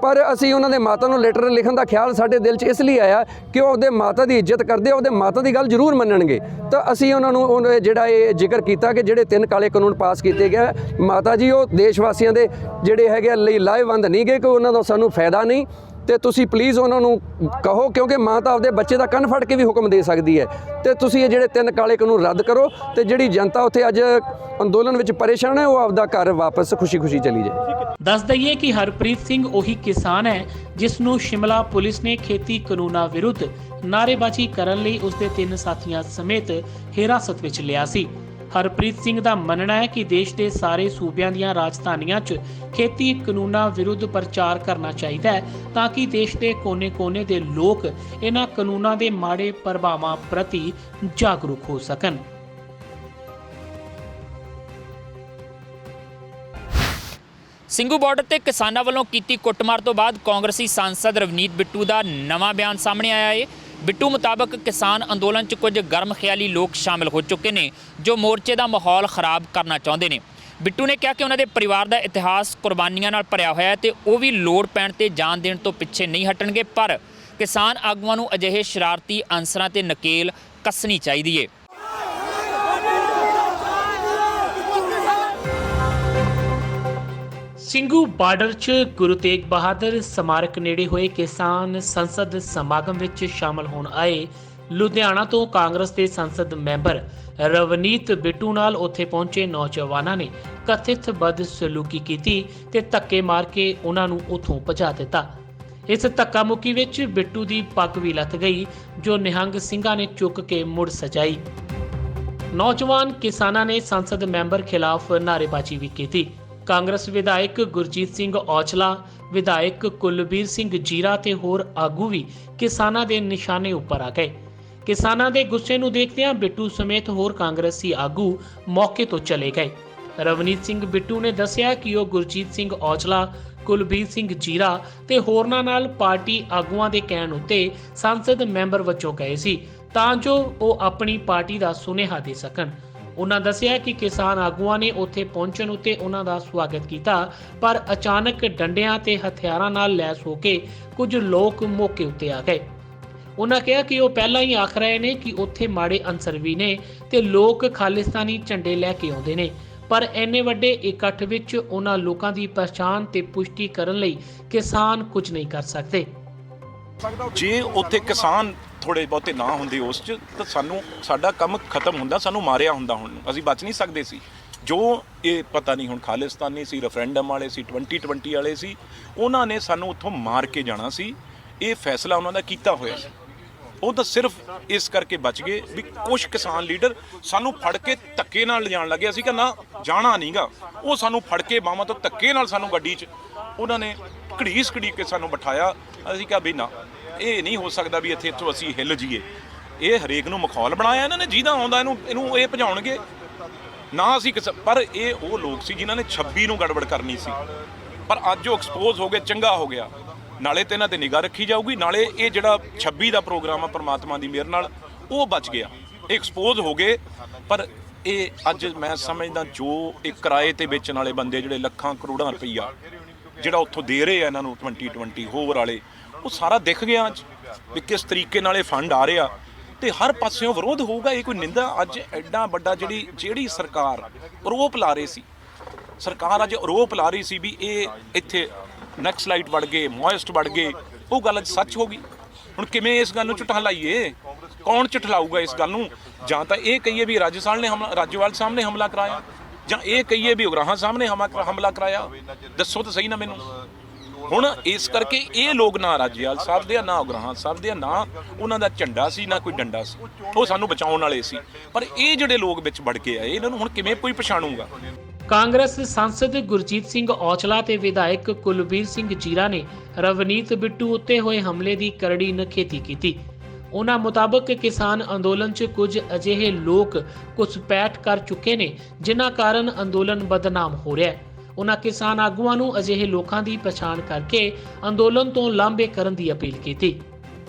ਪਰ ਅਸੀਂ ਉਹਨਾਂ ਦੇ ਮਾਤਾ ਨੂੰ ਲੈਟਰ ਲਿਖਣ ਦਾ ਖਿਆਲ ਸਾਡੇ ਦਿਲ 'ਚ ਇਸ ਲਈ ਆਇਆ ਕਿ ਉਹ ਆਪਦੇ ਮਾਤਾ ਦੀ ਇੱਜ਼ਤ ਕਰਦੇ, ਉਹਦੇ ਮਾਤਾ ਦੀ ਗੱਲ ਜ਼ਰੂਰ ਮੰਨਣਗੇ। ਤਾਂ ਅਸੀਂ ਉਹਨਾਂ ਨੂੰ ਜਿਹੜਾ ਇਹ ਜ਼ਿਕਰ ਕੀਤਾ ਕਿ ਜਿਹੜੇ 3 ਕਾਲੇ ਕਾਨੂੰਨ ਪਾਸ ਕੀਤੇ ਗਏ ਮਾਤਾ ਜੀ, ਉਹ ਦੇਸ਼ ਵਾਸੀਆਂ ਦੇ ਜਿਹੜੇ ਹੈਗੇ ਲਈ ਲਾਹੇਵੰਦ ਨਹੀਂ ਗਏ, ਕਿ ਉਹਨਾਂ ਦਾ ਸਾਨੂੰ ਫਾਇਦਾ ਨਹੀਂ, ਤੇ ਤੁਸੀਂ ਪਲੀਜ਼ ਉਹਨਾਂ ਨੂੰ ਕਹੋ, ਕਿਉਂਕਿ ਮਾਂ ਤਾਂ ਆਪਦੇ ਬੱਚੇ ਦਾ ਕੰਨ ਫੜ ਕੇ ਵੀ ਹੁਕਮ ਦੇ ਸਕਦੀ ਹੈ, ਤੇ ਤੁਸੀਂ ਇਹ ਜਿਹੜੇ 3 ਕਾਲੇ ਕਾਨੂੰਨ ਰੱਦ ਕਰੋ ਤੇ ਜਿਹੜੀ ਜਨਤਾ ਉੱਥੇ ਅੱਜ ਅੰਦੋਲਨ ਵਿੱਚ ਪਰੇਸ਼ਾਨ ਹੈ ਉਹ ਆਪਦਾ ਘਰ ਵਾਪਸ ਖੁਸ਼ੀ-ਖੁਸ਼ੀ ਚਲੀ ਜਾਏ। ਦੱਸ ਦਈਏ ਕਿ ਹਰਪ੍ਰੀਤ ਸਿੰਘ ਉਹੀ ਕਿਸਾਨ ਹੈ ਜਿਸ ਨੂੰ ਸ਼ਿਮਲਾ ਪੁਲਿਸ ਨੇ ਖੇਤੀ ਕਾਨੂੰਨਾਂ ਵਿਰੁੱਧ ਨਾਅਰੇਬਾਜ਼ੀ ਕਰਨ ਲਈ ਉਸਦੇ 3 ਸਾਥੀਆਂ ਸਮੇਤ ਹਿਰਾਸਤ ਵਿੱਚ ਲਿਆ ਸੀ। ਹਰਪ੍ਰੀਤ ਸਿੰਘ ਦਾ ਮੰਨਣਾ ਹੈ ਕਿ ਦੇਸ਼ ਦੇ ਸਾਰੇ ਸੂਬਿਆਂ ਦੀਆਂ ਰਾਜਧਾਨੀਆਂ 'ਚ ਖੇਤੀ ਕਾਨੂੰਨਾਂ ਵਿਰੁੱਧ ਪ੍ਰਚਾਰ ਕਰਨਾ ਚਾਹੀਦਾ ਹੈ ਤਾਂ ਕਿ ਦੇਸ਼ ਦੇ ਕੋਨੇ-ਕੋਨੇ ਦੇ ਲੋਕ ਇਹਨਾਂ ਕਾਨੂੰਨਾਂ ਦੇ ਮਾੜੇ ਪ੍ਰਭਾਵਾਂ ਪ੍ਰਤੀ ਜਾਗਰੂਕ ਹੋ ਸਕਣ। ਸਿੰਘੂ ਬਾਰਡਰ ਤੇ ਕਿਸਾਨਾਂ ਵੱਲੋਂ ਕੀਤੀ ਕੁੱਟਮਾਰ ਤੋਂ ਬਾਅਦ ਕਾਂਗਰਸੀ ਸਾਂਸਦ ਰਵਨੀਤ ਬਿੱਟੂ ਦਾ ਨਵਾਂ ਬਿਆਨ ਸਾਹਮਣੇ ਆਇਆ ਹੈ। ਬਿੱਟੂ ਮੁਤਾਬਕ ਕਿਸਾਨ ਅੰਦੋਲਨ 'ਚ ਕੁਝ ਗਰਮ ਖਿਆਲੀ ਲੋਕ ਸ਼ਾਮਲ ਹੋ ਚੁੱਕੇ ਨੇ ਜੋ ਮੋਰਚੇ ਦਾ ਮਾਹੌਲ ਖਰਾਬ ਕਰਨਾ ਚਾਹੁੰਦੇ ਨੇ। ਬਿੱਟੂ ਨੇ ਕਿਹਾ ਕਿ ਉਹਨਾਂ ਦੇ ਪਰਿਵਾਰ ਦਾ ਇਤਿਹਾਸ ਕੁਰਬਾਨੀਆਂ ਨਾਲ ਭਰਿਆ ਹੋਇਆ ਹੈ ਤੇ ਉਹ ਵੀ ਲੋੜ ਪੈਣ ਤੇ ਜਾਨ ਦੇਣ ਤੋਂ ਪਿੱਛੇ ਨਹੀਂ ਹਟਣਗੇ, ਪਰ ਕਿਸਾਨ ਆਗੂਆਂ ਨੂੰ ਅਜਿਹੇ ਸ਼ਰਾਰਤੀ ਅਨਸਰਾਂ ਤੇ ਨਕੇਲ ਕੱਸਣੀ ਚਾਹੀਦੀ ਹੈ। ਸਿੰਘੂ ਬਾਰਡਰ 'ਚ ਗੁਰੂ ਤੇਗ ਬਹਾਦਰ ਸਮਾਰਕ ਨੇੜੇ ਹੋਏ ਕਿਸਾਨ ਸੰਸਦ ਸਮਾਗਮ ਵਿੱਚ ਸ਼ਾਮਲ ਹੋਣ ਆਏ ਲੁਧਿਆਣਾ ਤੋਂ ਕਾਂਗਰਸ ਦੇ ਸੰਸਦ ਮੈਂਬਰ ਰਵਨੀਤ ਬਿੱਟੂ ਨਾਲ ਉੱਥੇ ਪਹੁੰਚੇ ਨੌਜਵਾਨਾਂ ਨੇ ਕਥਿਤ ਬਦਸਲੂਕੀ ਕੀਤੀ ਤੇ ਧੱਕੇ ਮਾਰ ਕੇ ਉਹਨਾਂ ਨੂੰ ਉੱਥੋਂ ਭਜਾ ਦਿੱਤਾ। ਇਸ ਧੱਕਾ ਮੁੱਕੀ ਵਿੱਚ ਬਿੱਟੂ ਦੀ ਪੱਗ ਵੀ ਲੱਥ ਗਈ ਜੋ ਨਿਹੰਗ ਸਿੰਘਾਂ ਨੇ ਚੁੱਕ ਕੇ ਮੁੜ ਸਜਾਈ। ਨੌਜਵਾਨ ਕਿਸਾਨਾਂ ਨੇ ਸੰਸਦ ਮੈਂਬਰ ਖਿਲਾਫ ਨਾਅਰੇਬਾਜ਼ੀ ਵੀ ਕੀਤੀ। ਕਾਂਗਰਸ ਵਿਧਾਇਕ ਗੁਰਜੀਤ ਸਿੰਘ ਔਜਲਾ, ਵਿਧਾਇਕ ਕੁਲਬੀਰ ਸਿੰਘ ਜੀਰਾ ਤੇ ਹੋਰ ਆਗੂ ਵੀ ਕਿਸਾਨਾਂ ਦੇ ਨਿਸ਼ਾਨੇ ਉੱਪਰ ਆ ਗਏ। ਕਿਸਾਨਾਂ ਦੇ ਗੁੱਸੇ ਨੂੰ ਦੇਖਦਿਆਂ ਬਿੱਟੂ ਸਮੇਤ ਹੋਰ ਕਾਂਗਰਸੀ ਆਗੂ ਮੌਕੇ ਤੋਂ ਚਲੇ ਗਏ। ਰਵਨੀਤ ਸਿੰਘ ਬਿੱਟੂ ਨੇ ਦੱਸਿਆ ਕਿ ਉਹ ਗੁਰਜੀਤ ਸਿੰਘ ਔਜਲਾ, ਕੁਲਬੀਰ ਸਿੰਘ ਜੀਰਾ ਤੇ ਹੋਰਨਾਂ ਨਾਲ ਪਾਰਟੀ ਆਗੂਆਂ ਦੇ ਕਹਿਣ ਉੱਤੇ ਸੰਸਦ ਮੈਂਬਰ ਵਜੋਂ ਗਏ ਸੀ ਤਾਂ ਜੋ ਉਹ ਆਪਣੀ ਪਾਰਟੀ ਦਾ ਸੁਨੇਹਾ ਦੇ ਸਕਣ। ਉਹਨਾਂ ਦੱਸਿਆ ਕਿ ਕਿਸਾਨ ਆਗੂਆਂ ਨੇ ਉੱਥੇ ਪਹੁੰਚਣ ਉੱਤੇ ਉਹਨਾਂ ਦਾ ਸਵਾਗਤ ਕੀਤਾ, ਪਰ ਅਚਾਨਕ ਡੰਡਿਆਂ ਤੇ ਹਥਿਆਰਾਂ ਨਾਲ ਲੈਸ ਹੋ ਕੇ ਕੁਝ ਲੋਕ ਮੌਕੇ ਉੱਤੇ ਆ ਗਏ। ਉਹਨਾਂ ਕਿਹਾ ਕਿ ਉਹ ਪਹਿਲਾਂ ਹੀ ਆਖ ਰਹੇ ਨੇ ਕਿ ਉੱਥੇ ਮਾੜੇ ਅਨਸਰ ਵੀ ਨੇ ਤੇ ਲੋਕ ਖਾਲਿਸਤਾਨੀ ਝੰਡੇ ਲੈ ਕੇ ਆਉਂਦੇ ਨੇ, ਪਰ ਇੰਨੇ ਵੱਡੇ ਇਕੱਠ ਵਿੱਚ ਉਹਨਾਂ ਲੋਕਾਂ ਦੀ ਪਛਾਣ ਤੇ ਪੁਸ਼ਟੀ ਕਰਨ ਲਈ ਕਿਸਾਨ ਕੁਝ ਨਹੀਂ ਕਰ ਸਕਦੇ। ਜੇ ਉੱਥੇ ਕਿਸਾਨ ਥੋੜੇ ਬਹੁਤੇ ਨਾ ਹੁੰਦੇ ਉਸ 'ਚ ਤਾਂ ਸਾਡਾ ਕੰਮ ਖਤਮ ਹੁੰਦਾ, ਸਾਨੂੰ ਮਾਰਿਆ ਹੁੰਦਾ, ਹੁਣ ਅਸੀਂ ਬਚ ਨਹੀਂ ਸਕਦੇ ਸੀ। ਜੋ ਇਹ ਪਤਾ ਨਹੀਂ ਹੁਣ ਖਾਲਿਸਤਾਨੀ ਸੀ, ਰੈਫਰੈਂਡਮ ਵਾਲੇ ਸੀ, 2020 ਵਾਲੇ ਸੀ, ਉਹਨਾਂ ਨੇ ਸਾਨੂੰ ਉੱਥੋਂ ਮਾਰ ਕੇ ਜਾਣਾ ਸੀ। ਇਹ ਫੈਸਲਾ ਉਹਨਾਂ ਦਾ ਕੀਤਾ ਹੋਇਆ ਸੀ। ਉਹ ਤਾਂ ਸਿਰਫ ਇਸ ਕਰਕੇ ਬਚ ਗਏ ਵੀ ਕੁਝ ਕਿਸਾਨ ਲੀਡਰ ਸਾਨੂੰ ਫੜ ਕੇ ਧੱਕੇ ਨਾਲ ਲਿਜਾਣ ਲੱਗੇ। ਅਸੀਂ ਕਿਹਾ ਨਾ, ਜਾਣਾ ਨਹੀਂਗਾ। ਉਹ ਸਾਨੂੰ ਫੜ ਕੇ ਬਾਹਾਂ ਤੋਂ ਧੱਕੇ ਨਾਲ ਸਾਨੂੰ ਗੱਡੀ 'ਚ ਉਹਨਾਂ ਨੇ ਘੜੀਸ ਕੇ ਸਾਨੂੰ ਬਿਠਾਇਆ। ਅਸੀਂ ਕਿਹਾ ਵੀ ਨਾ, ਇਹ ਨਹੀਂ ਹੋ ਸਕਦਾ ਵੀ ਇੱਥੋਂ ਅਸੀਂ ਹਿੱਲ ਜਾਈਏ। ਇਹ ਹਰੇਕ ਨੂੰ ਮਖੌਲ ਬਣਾਇਆ ਇਹਨਾਂ ਨੇ, ਜਿਹਦਾ ਆਉਂਦਾ ਇਹਨੂੰ ਇਹ ਭਜਾਉਣਗੇ ਨਾ। ਅਸੀਂ ਪਰ ਇਹ ਉਹ ਲੋਕ ਸੀ ਜਿਨ੍ਹਾਂ ਨੇ 26 ਨੂੰ ਗੜਬੜ ਕਰਨੀ ਸੀ, ਪਰ ਅੱਜ ਉਹ ਐਕਸਪੋਜ਼ ਹੋ ਗਏ, ਚੰਗਾ ਹੋ ਗਿਆ। ਨਾਲੇ ਤੇ ਇਹਨਾਂ ਤੇ ਨਿਗਾਹ ਰੱਖੀ ਜਾਊਗੀ, ਨਾਲੇ ਇਹ ਜਿਹੜਾ 26 ਦਾ ਪ੍ਰੋਗਰਾਮ ਆ ਪਰਮਾਤਮਾ ਦੀ ਮਿਹਰ ਨਾਲ ਉਹ ਬਚ ਗਿਆ। ਐਕਸਪੋਜ਼ ਹੋ ਗਏ, ਪਰ ਇਹ ਅੱਜ ਮੈਂ ਸਮਝਦਾ ਜੋ ਇਹ ਕਿਰਾਏ ਤੇ ਵੇਚਣ ਵਾਲੇ ਬੰਦੇ ਜਿਹੜੇ ਲੱਖਾਂ ਕਰੋੜਾਂ ਰੁਪਈਆ ਜਿਹੜਾ ਉੱਥੋਂ ਦੇ ਰਹੇ ਆ ਇਹਨਾਂ ਨੂੰ 2020 ਹੋਰ ਵਾਲੇ, ਉਹ ਸਾਰਾ ਦਿਖ ਗਿਆ ਅੱਜ ਵੀ ਕਿਸ ਤਰੀਕੇ ਨਾਲ ਇਹ ਫੰਡ ਆ ਰਿਹਾ ਤੇ ਹਰ ਪਾਸਿਓਂ ਵਿਰੋਧ ਹੋਊਗਾ। ਇਹ ਕੋਈ ਨਿੰਦਾ ਅੱਜ ਐਡਾ ਵੱਡਾ ਜਿਹੜੀ ਸਰਕਾਰ ਆਰੋਪ ਲਾ ਰਹੀ ਸੀ, ਸਰਕਾਰ ਅੱਜ ਆਰੋਪ ਲਾ ਰਹੀ ਸੀ ਵੀ ਇਹ ਇੱਥੇ ਨਕਸਲਾਈਟ ਵੜ ਗਏ, ਮਾਓਇਸਟ ਵੜ ਗਏ, ਉਹ ਗੱਲ ਅੱਜ ਸੱਚ ਹੋ ਗਈ। ਹੁਣ ਕਿਵੇਂ ਇਸ ਗੱਲ ਨੂੰ ਝੁਠਲਾਈਏ? ਕੌਣ ਝੁਠਲਾਊਗਾ ਇਸ ਗੱਲ ਨੂੰ? ਜਾਂ ਤਾਂ ਇਹ ਕਹੀਏ ਵੀ ਰਾਜੇਵਾਲ ਸਾਹਮਣੇ ਹਮਲਾ ਕਰਾਇਆ, ਜਾਂ ਇਹ ਕਹੀਏ ਵੀ ਉਗਰਾਹਾਂ ਸਾਹਮਣੇ ਹਮਲਾ ਕਰਾਇਆ। ਦੱਸੋ ਤਾਂ ਸਹੀ ਨਾ ਮੈਨੂੰ। ਹੁਣ ਇਸ ਕਰਕੇ ਇਹ ਲੋਕ ਨਾ ਰਾਜੇਵਾਲ ਸਾਹਿਬ ਦੇ, ਨਾ ਉਗਰਾਹਾਂ ਸਾਹਿਬ ਦੇ, ਨਾ ਉਹਨਾਂ ਦਾ ਝੰਡਾ ਸੀ, ਨਾ ਕੋਈ ਡੰਡਾ ਸੀ। ਉਹ ਸਾਨੂੰ ਬਚਾਉਣ ਵਾਲੇ ਸੀ, ਪਰ ਇਹ ਜਿਹੜੇ ਲੋਕ ਵਿੱਚ ਵੜ ਕੇ ਆਏ, ਇਹਨਾਂ ਨੂੰ ਹੁਣ ਕਿਵੇਂ ਕੋਈ ਪਛਾਣੂਗਾ? ਕਾਂਗਰਸ ਸੰਸਦ ਗੁਰਜੀਤ ਸਿੰਘ ਔਜਲਾ ਤੇ ਵਿਧਾਇਕ ਕੁਲਬੀਰ ਸਿੰਘ ਜੀਰਾ ਨੇ ਰਵਨੀਤ ਬਿੱਟੂ ਉੱਤੇ ਹੋਏ ਹਮਲੇ ਦੀ ਕਰੜੀ ਨਿਖੇਧੀ ਕੀਤੀ। ਉਹਨਾਂ ਮੁਤਾਬਕ ਕਿਸਾਨ ਅੰਦੋਲਨ 'ਚ ਕੁਝ ਅਜਿਹੇ ਲੋਕ ਘੁਸਪੈਠ ਕਰ ਚੁੱਕੇ ਨੇ ਜਿਨ੍ਹਾਂ ਕਾਰਨ ਅੰਦੋਲਨ ਬਦਨਾਮ ਹੋ ਰਿਹਾ ਹੈ। ਉਹਨਾਂ ਕਿਸਾਨ ਆਗੂਆਂ ਨੂੰ ਅਜਿਹੇ ਲੋਕਾਂ ਦੀ ਪਛਾਣ ਕਰਕੇ ਅੰਦੋਲਨ ਤੋਂ ਲਾਂਭੇ ਕਰਨ ਦੀ ਅਪੀਲ ਕੀਤੀ।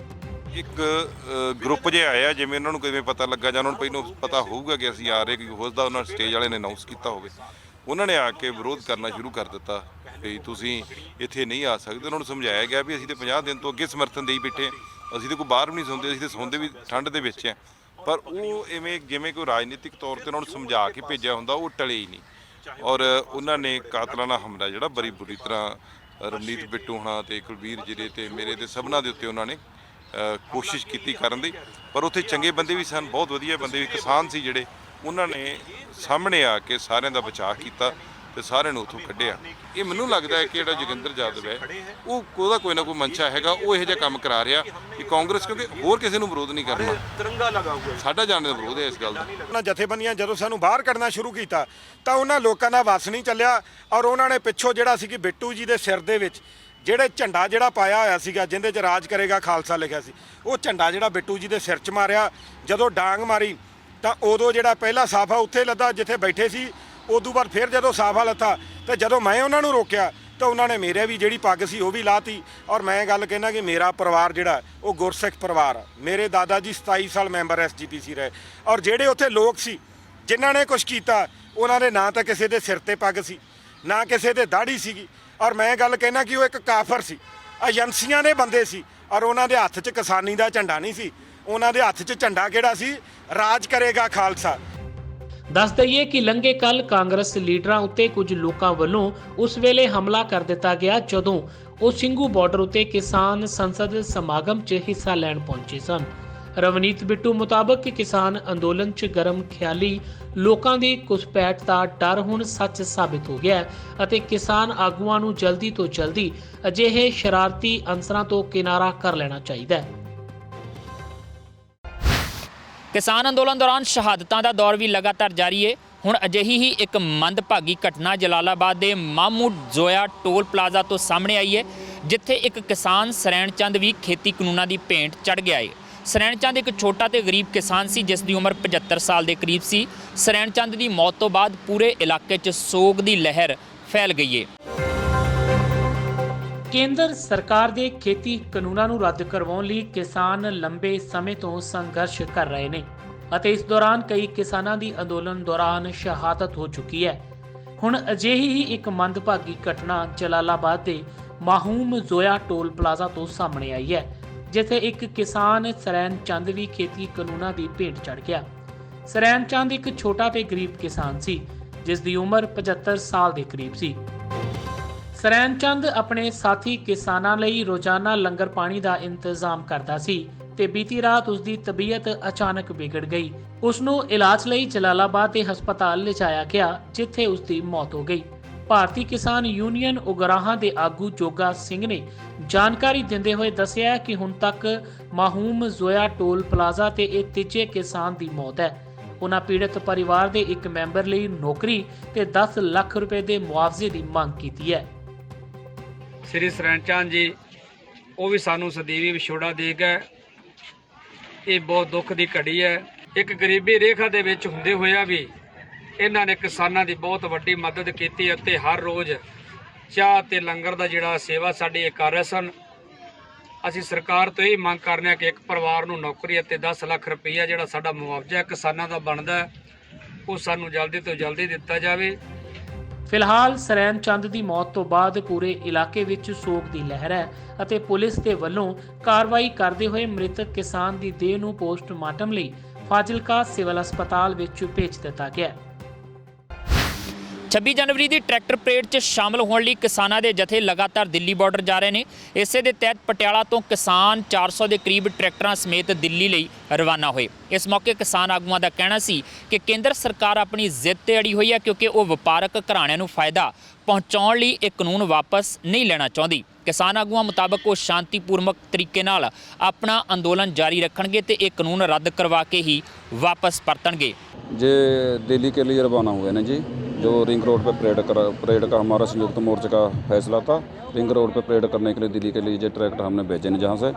ਇੱਕ ਗਰੁੱਪ ਜਿਹਾ ਆਇਆ, ਜਿਵੇਂ ਉਹਨਾਂ ਨੂੰ ਕਿਵੇਂ ਪਤਾ ਲੱਗਾ ਜਾਂ ਉਹਨਾਂ ਨੂੰ ਪਹਿਲਾਂ ਪਤਾ ਹੋਊਗਾ ਕਿ ਅਸੀਂ ਆ ਰਹੇ, ਕਿ ਹੋ ਸਕਦਾ ਉਹਨਾਂ ਸਟੇਜ ਵਾਲੇ ਨੇ ਅਨਾਉਂਸ ਕੀਤਾ ਹੋਵੇ। ਉਹਨਾਂ ਨੇ ਆ ਕੇ ਵਿਰੋਧ ਕਰਨਾ ਸ਼ੁਰੂ ਕਰ ਦਿੱਤਾ ਵੀ ਤੁਸੀਂ ਇੱਥੇ ਨਹੀਂ ਆ ਸਕਦੇ। ਉਹਨਾਂ ਨੂੰ ਸਮਝਾਇਆ ਗਿਆ ਵੀ ਅਸੀਂ ਤੇ 50 ਦਿਨ ਤੋਂ ਅੱਗੇ ਸਮਰਥਨ ਦੇਈ ਬੈਠੇ ਹਾਂ, ਅਸੀਂ ਤੇ ਕੋਈ ਬਾਹਰ ਵੀ ਨਹੀਂ ਸੌਂਦੇ, ਅਸੀਂ ਤੇ ਸੌਂਦੇ ਵੀ ਠੰਡ ਦੇ ਵਿੱਚ ਆ। ਪਰ ਉਹ ਇਵੇਂ ਜਿਵੇਂ ਕੋਈ ਰਾਜਨੀਤਿਕ ਤੌਰ ਤੇ ਉਹਨਾਂ ਨੂੰ ਸਮਝਾ ਕੇ ਭੇਜਿਆ ਹੁੰਦਾ, ਉਹ ਟਲੇ ਹੀ ਨਹੀਂ। ਔਰ ਉਹਨਾਂ ਨੇ ਕਾਤਲਾਨਾ ਹਮਲਾ ਜਿਹੜਾ ਬੜੀ ਬੁਰੀ ਤਰ੍ਹਾਂ ਰਵਨੀਤ ਬਿੱਟੂ ਹੋਣਾ ਤੇ ਕੁਲਬੀਰ ਜੀਰੇ ਤੇ ਮੇਰੇ ਤੇ ਸਭਨਾਂ ਦੇ ਉੱਤੇ ਉਹਨਾਂ ਨੇ ਕੋਸ਼ਿਸ਼ ਕੀਤੀ ਕਰਨ ਦੀ। ਪਰ ਉੱਥੇ ਚੰਗੇ ਬੰਦੇ ਵੀ ਸਨ, ਬਹੁਤ ਵਧੀਆ ਬੰਦੇ ਵੀ, ਕਿਸਾਨ ਸੀ ਜਿਹੜੇ, ਉਹਨਾਂ ਨੇ ਸਾਹਮਣੇ ਆ ਕੇ ਸਾਰਿਆਂ ਦਾ ਬਚਾਅ ਕੀਤਾ ਤੇ ਸਾਰਿਆਂ ਨੂੰ ਉੱਥੋਂ ਕੱਢਿਆ। ਇਹ ਮੈਨੂੰ ਲੱਗਦਾ ਹੈ ਕਿ ਜਿਹੜਾ ਜੋਗਿੰਦਰ ਯਾਦਵ ਹੈ ਉਹਦਾ ਕੋਈ ਨਾ ਕੋਈ ਮਨਸ਼ਾ ਹੈਗਾ, ਉਹ ਇਹੋ ਜਿਹਾ ਕੰਮ ਕਰਾ ਰਿਹਾ ਕਿ ਕਾਂਗਰਸ, ਕਿਉਂਕਿ ਹੋਰ ਕਿਸੇ ਨੂੰ ਵਿਰੋਧ ਨਹੀਂ ਕਰਨਾ, ਤਿਰੰਗਾ ਲਗਾ ਹੋਇਆ ਸਾਡਾ ਜਾਣ ਦਾ ਵਿਰੋਧ ਹੈ ਇਸ ਗੱਲ ਦਾ। ਉਹਨਾਂ ਜਥੇਬੰਦੀਆਂ ਜਦੋਂ ਸਾਨੂੰ ਬਾਹਰ ਕੱਢਣਾ ਸ਼ੁਰੂ ਕੀਤਾ ਤਾਂ ਉਹਨਾਂ ਲੋਕਾਂ ਦਾ ਵੱਸ ਨਹੀਂ ਚੱਲਿਆ ਔਰ ਉਹਨਾਂ ਨੇ ਪਿੱਛੋਂ ਜਿਹੜਾ ਸੀ ਕਿ ਬਿੱਟੂ ਜੀ ਦੇ ਸਿਰ ਦੇ ਵਿੱਚ ਜਿਹੜੇ ਝੰਡਾ ਜਿਹੜਾ ਪਾਇਆ ਹੋਇਆ ਸੀਗਾ ਜਿਹਦੇ 'ਚ ਰਾਜ ਕਰੇਗਾ ਖਾਲਸਾ ਲਿਖਿਆ ਸੀ, ਉਹ ਝੰਡਾ ਜਿਹੜਾ ਬਿੱਟੂ ਜੀ ਦੇ ਸਿਰ 'ਚ ਮਾਰਿਆ। ਜਦੋਂ ਡਾਂਗ ਮਾਰੀ ਤਾਂ ਉਦੋਂ ਜਿਹੜਾ ਪਹਿਲਾ ਸਾਫਾ ਉੱਥੇ ਲੱਦਾ ਜਿੱਥੇ ਬੈਠੇ ਸੀ, ਉਦੋਂ ਬਾਅਦ ਫਿਰ ਜਦੋਂ ਸਾਫਾ ਲੱਥਾ ਤੇ ਜਦੋਂ ਮੈਂ ਉਹਨਾਂ ਨੂੰ ਰੋਕਿਆ ਤਾਂ ਉਹਨਾਂ ਨੇ ਮੇਰੇ ਵੀ ਜਿਹੜੀ ਪੱਗ ਸੀ ਉਹ ਵੀ ਲਾਤੀ। ਔਰ ਮੈਂ ਗੱਲ ਕਹਿਣਾ ਕਿ ਮੇਰਾ ਪਰਿਵਾਰ ਜਿਹੜਾ ਉਹ ਗੁਰਸਿੱਖ ਪਰਿਵਾਰ ਆ। ਮੇਰੇ ਦਾਦਾ ਜੀ 27 ਸਾਲ ਮੈਂਬਰ SGPC ਰਹੇ ਔਰ ਜਿਹੜੇ ਉੱਥੇ ਲੋਕ ਸੀ ਜਿਨ੍ਹਾਂ ਨੇ ਕੁਛ ਕੀਤਾ, ਉਹਨਾਂ ਦੇ ਨਾ ਤਾਂ ਕਿਸੇ ਦੇ ਸਿਰ ਤੇ ਪੱਗ ਸੀ, ਨਾ ਕਿਸੇ ਦੇ ਦਾੜੀ ਸੀਗੀ। ਔਰ ਮੈਂ ਗੱਲ ਕਹਿਣਾ ਕਿ ਉਹ ਇੱਕ ਕਾਫਰ ਸੀ, ਏਜੰਸੀਆਂ ਦੇ ਬੰਦੇ ਸੀ ਔਰ ਉਹਨਾਂ ਦੇ ਹੱਥ 'ਚ ਕਿਸਾਨੀ ਦਾ ਝੰਡਾ ਨਹੀਂ ਸੀ, ਉਹਨਾਂ ਦੇ ਹੱਥ 'ਚ ਝੰਡਾ ਕਿਹੜਾ ਸੀ, ਰਾਜ ਕਰੇਗਾ ਖਾਲਸਾ। ਦੱਸ ਦਈਏ ਕਿ ਲੰਘੇ ਕੱਲ ਕਾਂਗਰਸ ਲੀਡਰਾਂ ਉੱਤੇ ਕੁਝ ਲੋਕਾਂ ਵੱਲੋਂ ਉਸ ਵੇਲੇ ਹਮਲਾ ਕਰ ਦਿੱਤਾ ਗਿਆ ਜਦੋਂ ਉਹ ਸਿੰਘੂ ਬਾਰਡਰ ਉੱਤੇ ਕਿਸਾਨ ਸੰਸਦ ਸਮਾਗਮ 'ਚ ਹਿੱਸਾ ਲੈਣ ਪਹੁੰਚੇ ਸਨ। ਰਵਨੀਤ ਬਿੱਟੂ ਮੁਤਾਬਕ ਕਿਸਾਨ ਅੰਦੋਲਨ 'ਚ ਗਰਮ ਖਿਆਲੀ ਲੋਕਾਂ ਦੀ ਘੁਸਪੈਠ ਦਾ ਡਰ ਹੁਣ ਸੱਚ ਸਾਬਿਤ ਹੋ ਗਿਆ ਹੈ ਅਤੇ ਕਿਸਾਨ ਆਗੂਆਂ ਨੂੰ ਜਲਦੀ ਤੋਂ ਜਲਦੀ ਅਜਿਹੇ ਸ਼ਰਾਰਤੀ ਅਨਸਰਾਂ ਤੋਂ ਕਿਨਾਰਾ ਕਰ ਲੈਣਾ ਚਾਹੀਦਾ ਹੈ। ਕਿਸਾਨ ਅੰਦੋਲਨ ਦੌਰਾਨ ਸ਼ਹਾਦਤਾਂ ਦਾ ਦੌਰ ਵੀ ਲਗਾਤਾਰ ਜਾਰੀ ਹੈ। ਹੁਣ ਅਜਿਹੀ ਹੀ ਇੱਕ ਮੰਦਭਾਗੀ ਘਟਨਾ ਜਲਾਲਾਬਾਦ ਦੇ ਮਾਮੂਦ ਜ਼ੋਇਆ ਟੋਲ ਪਲਾਜ਼ਾ ਤੋਂ ਸਾਹਮਣੇ ਆਈ ਹੈ, ਜਿੱਥੇ ਇੱਕ ਕਿਸਾਨ ਸਰੈਣ ਚੰਦ ਵੀ ਖੇਤੀ ਕਾਨੂੰਨਾਂ ਦੀ ਭੇਂਟ ਚੜ੍ਹ ਗਿਆ ਹੈ। ਸਰੈਣ ਚੰਦ ਇੱਕ ਛੋਟਾ ਤੇ ਗਰੀਬ ਕਿਸਾਨ ਸੀ ਜਿਸ ਦੀ ਉਮਰ 75 ਸਾਲ ਦੇ ਕਰੀਬ ਸੀ। ਸਰੈਣ ਚੰਦ ਦੀ ਮੌਤ ਤੋਂ ਬਾਅਦ ਪੂਰੇ ਇਲਾਕੇ 'ਚ ਸੋਗ ਦੀ ਲਹਿਰ ਫੈਲ ਗਈ ਹੈ। ਕੇਂਦਰ ਸਰਕਾਰ ਦੇ ਖੇਤੀ ਕਾਨੂੰਨਾਂ ਨੂੰ ਰੱਦ ਕਰਵਾਉਣ ਲਈ ਕਿਸਾਨ ਲੰਬੇ ਸਮੇਂ ਤੋਂ ਸੰਘਰਸ਼ ਕਰ ਰਹੇ ਨੇ ਅਤੇ ਇਸ ਦੌਰਾਨ ਕਈ ਕਿਸਾਨਾਂ ਦੀ ਅੰਦੋਲਨ ਦੌਰਾਨ ਸ਼ਹਾਦਤ ਹੋ ਚੁੱਕੀ ਹੈ। ਹੁਣ ਅਜਿਹੀ ਹੀ ਇੱਕ ਮੰਦਭਾਗੀ ਘਟਨਾ ਜਲਾਲਾਬਾਦ ਦੇ ਮਾਹੂਮ ਜ਼ੋਇਆ ਟੋਲ ਪਲਾਜ਼ਾ ਤੋਂ ਸਾਹਮਣੇ ਆਈ ਹੈ, ਜਿੱਥੇ ਇੱਕ ਕਿਸਾਨ ਸਰੈਣ ਚੰਦ ਵੀ ਖੇਤੀ ਕਾਨੂੰਨਾਂ ਦੀ ਭੇਟ ਚੜ੍ਹ ਗਿਆ। ਸਰੈਣ ਚੰਦ ਇੱਕ ਛੋਟਾ ਤੇ ਗਰੀਬ ਕਿਸਾਨ ਸੀ ਜਿਸ ਦੀ ਉਮਰ 75 ਸਾਲ ਦੇ ਕਰੀਬ ਸੀ। ਸਰੈਣ ਚੰਦ ਆਪਣੇ ਸਾਥੀ ਕਿਸਾਨਾਂ ਲਈ ਰੋਜ਼ਾਨਾ ਲੰਗਰ ਪਾਣੀ ਦਾ ਇੰਤਜ਼ਾਮ ਕਰਦਾ ਸੀ ਤੇ ਬੀਤੀ ਰਾਤ ਉਸ ਦੀ ਤਬੀਅਤ ਅਚਾਨਕ ਵਿਗੜ ਗਈ। ਉਸ ਨੂੰ ਇਲਾਜ ਲਈ ਜਲਾਲਾਬਾਦ ਦੇ ਹਸਪਤਾਲ ਲਿਜਾਇਆ ਗਿਆ, ਜਿੱਥੇ ਉਸ ਦੀ ਮੌਤ ਹੋ ਗਈ। ਭਾਰਤੀ ਕਿਸਾਨ ਯੂਨੀਅਨ ਉਗਰਾਹਾਂ ਦੇ ਆਗੂ ਜੋਗਾ ਸਿੰਘ ਨੇ ਜਾਣਕਾਰੀ ਦਿੰਦੇ ਹੋਏ ਦੱਸਿਆ ਕਿ ਹੁਣ ਤੱਕ ਮਾਹੂਮ ਜ਼ੋਇਆ ਟੋਲ ਪਲਾਜ਼ਾ ਤੇ ਇਹ ਤੀਜੇ ਕਿਸਾਨ ਦੀ ਮੌਤ ਹੈ। ਉਹਨਾਂ ਪੀੜਤ ਪਰਿਵਾਰ ਦੇ ਇੱਕ ਮੈਂਬਰ ਲਈ ਨੌਕਰੀ ਤੇ 10 ਲੱਖ ਰੁਪਏ ਦੇ ਮੁਆਵਜ਼ੇ ਦੀ ਮੰਗ ਕੀਤੀ ਹੈ। ਸ੍ਰੀ ਸਰੈਣ ਚੰਦ ਜੀ ਉਹ ਵੀ ਸਾਨੂੰ ਸਦੀਵੀ ਵਿਛੋੜਾ ਦੇ ਗਏ। ਇਹ ਬਹੁਤ ਦੁੱਖ ਦੀ ਘੜੀ ਹੈ। ਇੱਕ ਗਰੀਬੀ ਰੇਖਾ ਦੇ ਵਿੱਚ ਹੁੰਦੇ ਹੋਇਆ ਵੀ ਇਹਨਾਂ ਨੇ ਕਿਸਾਨਾਂ ਦੀ ਬਹੁਤ ਵੱਡੀ ਮਦਦ ਕੀਤੀ ਅਤੇ ਹਰ ਰੋਜ਼ ਚਾਹ ਤੇ ਲੰਗਰ ਦਾ ਜਿਹੜਾ ਸੇਵਾ ਸਾਡੀ ਇਹ ਕਰ ਰਹੇ ਸਨ। ਅਸੀਂ ਸਰਕਾਰ ਤੋਂ ਇਹ ਮੰਗ ਕਰਨੇ ਆ ਕਿ ਇੱਕ ਪਰਿਵਾਰ ਨੂੰ ਨੌਕਰੀ ਅਤੇ 10 ਲੱਖ ਰੁਪਈਆ ਜਿਹੜਾ ਸਾਡਾ ਮੁਆਵਜ਼ਾ ਕਿਸਾਨਾਂ ਦਾ ਬਣਦਾ ਉਹ ਸਾਨੂੰ ਜਲਦੀ ਤੋਂ ਜਲਦੀ ਦਿੱਤਾ ਜਾਵੇ। ਫਿਲਹਾਲ ਸਰੈਣ ਚੰਦ ਦੀ ਮੌਤ ਤੋਂ ਬਾਅਦ ਪੂਰੇ ਇਲਾਕੇ ਵਿੱਚ ਸੋਗ ਦੀ ਲਹਿਰ ਹੈ ਅਤੇ ਪੁਲਿਸ ਦੇ ਵੱਲੋਂ ਕਾਰਵਾਈ ਕਰਦੇ ਹੋਏ ਮ੍ਰਿਤਕ ਕਿਸਾਨ ਦੀ ਦੇਹ ਨੂੰ ਪੋਸਟਮਾਰਟਮ ਲਈ ਫਾਜ਼ਿਲਕਾ ਸਿਵਲ ਹਸਪਤਾਲ ਵਿੱਚ ਭੇਜ ਦਿੱਤਾ ਗਿਆ। 26 ਜਨਵਰੀ ਦੀ ਟਰੈਕਟਰ ਪਰੇਡ 'ਚ ਸ਼ਾਮਲ ਹੋਣ ਲਈ ਕਿਸਾਨਾਂ ਦੇ ਜਥੇ ਲਗਾਤਾਰ ਦਿੱਲੀ ਬਾਰਡਰ ਜਾ ਰਹੇ ਨੇ। ਇਸੇ ਦੇ ਤਹਿਤ ਪਟਿਆਲਾ ਤੋਂ ਕਿਸਾਨ 400 ਦੇ ਕਰੀਬ ਟਰੈਕਟਰਾਂ ਸਮੇਤ ਦਿੱਲੀ ਲਈ ਰਵਾਨਾ ਹੋਏ। ਇਸ ਮੌਕੇ ਕਿਸਾਨ ਆਗੂਆਂ ਦਾ ਕਹਿਣਾ ਸੀ ਕਿ ਕੇਂਦਰ ਸਰਕਾਰ ਆਪਣੀ ਜ਼ਿੱਦ ਤੇ ਅੜੀ ਹੋਈ ਹੈ ਕਿਉਂਕਿ ਉਹ ਵਪਾਰਕ ਘਰਾਣਿਆਂ ਨੂੰ ਫਾਇਦਾ ਪਹੁੰਚਾਉਣ ਲਈ ਇਹ ਕਾਨੂੰਨ ਵਾਪਸ ਨਹੀਂ ਲੈਣਾ ਚਾਹੁੰਦੀ। ਕਿਸਾਨ ਆਗੂਆਂ ਮੁਤਾਬਕ ਉਹ ਸ਼ਾਂਤੀਪੂਰਵਕ ਤਰੀਕੇ ਨਾਲ ਆਪਣਾ ਅੰਦੋਲਨ ਜਾਰੀ ਰੱਖਣਗੇ ਤੇ ਇਹ ਕਾਨੂੰਨ ਰੱਦ ਕਰਵਾ ਕੇ ਹੀ ਵਾਪਸ ਪਰਤਣਗੇ। जे दिल्ली के लिए रवाना हुए ना जी, जो रिंग रोड पे परेड का हमारा संयुक्त मोर्चे का फैसला था। रिंग रोड पे परेड करने के लिए दिल्ली के लिए ये ट्रैक्टर हमने भेजे हैं, जहाँ से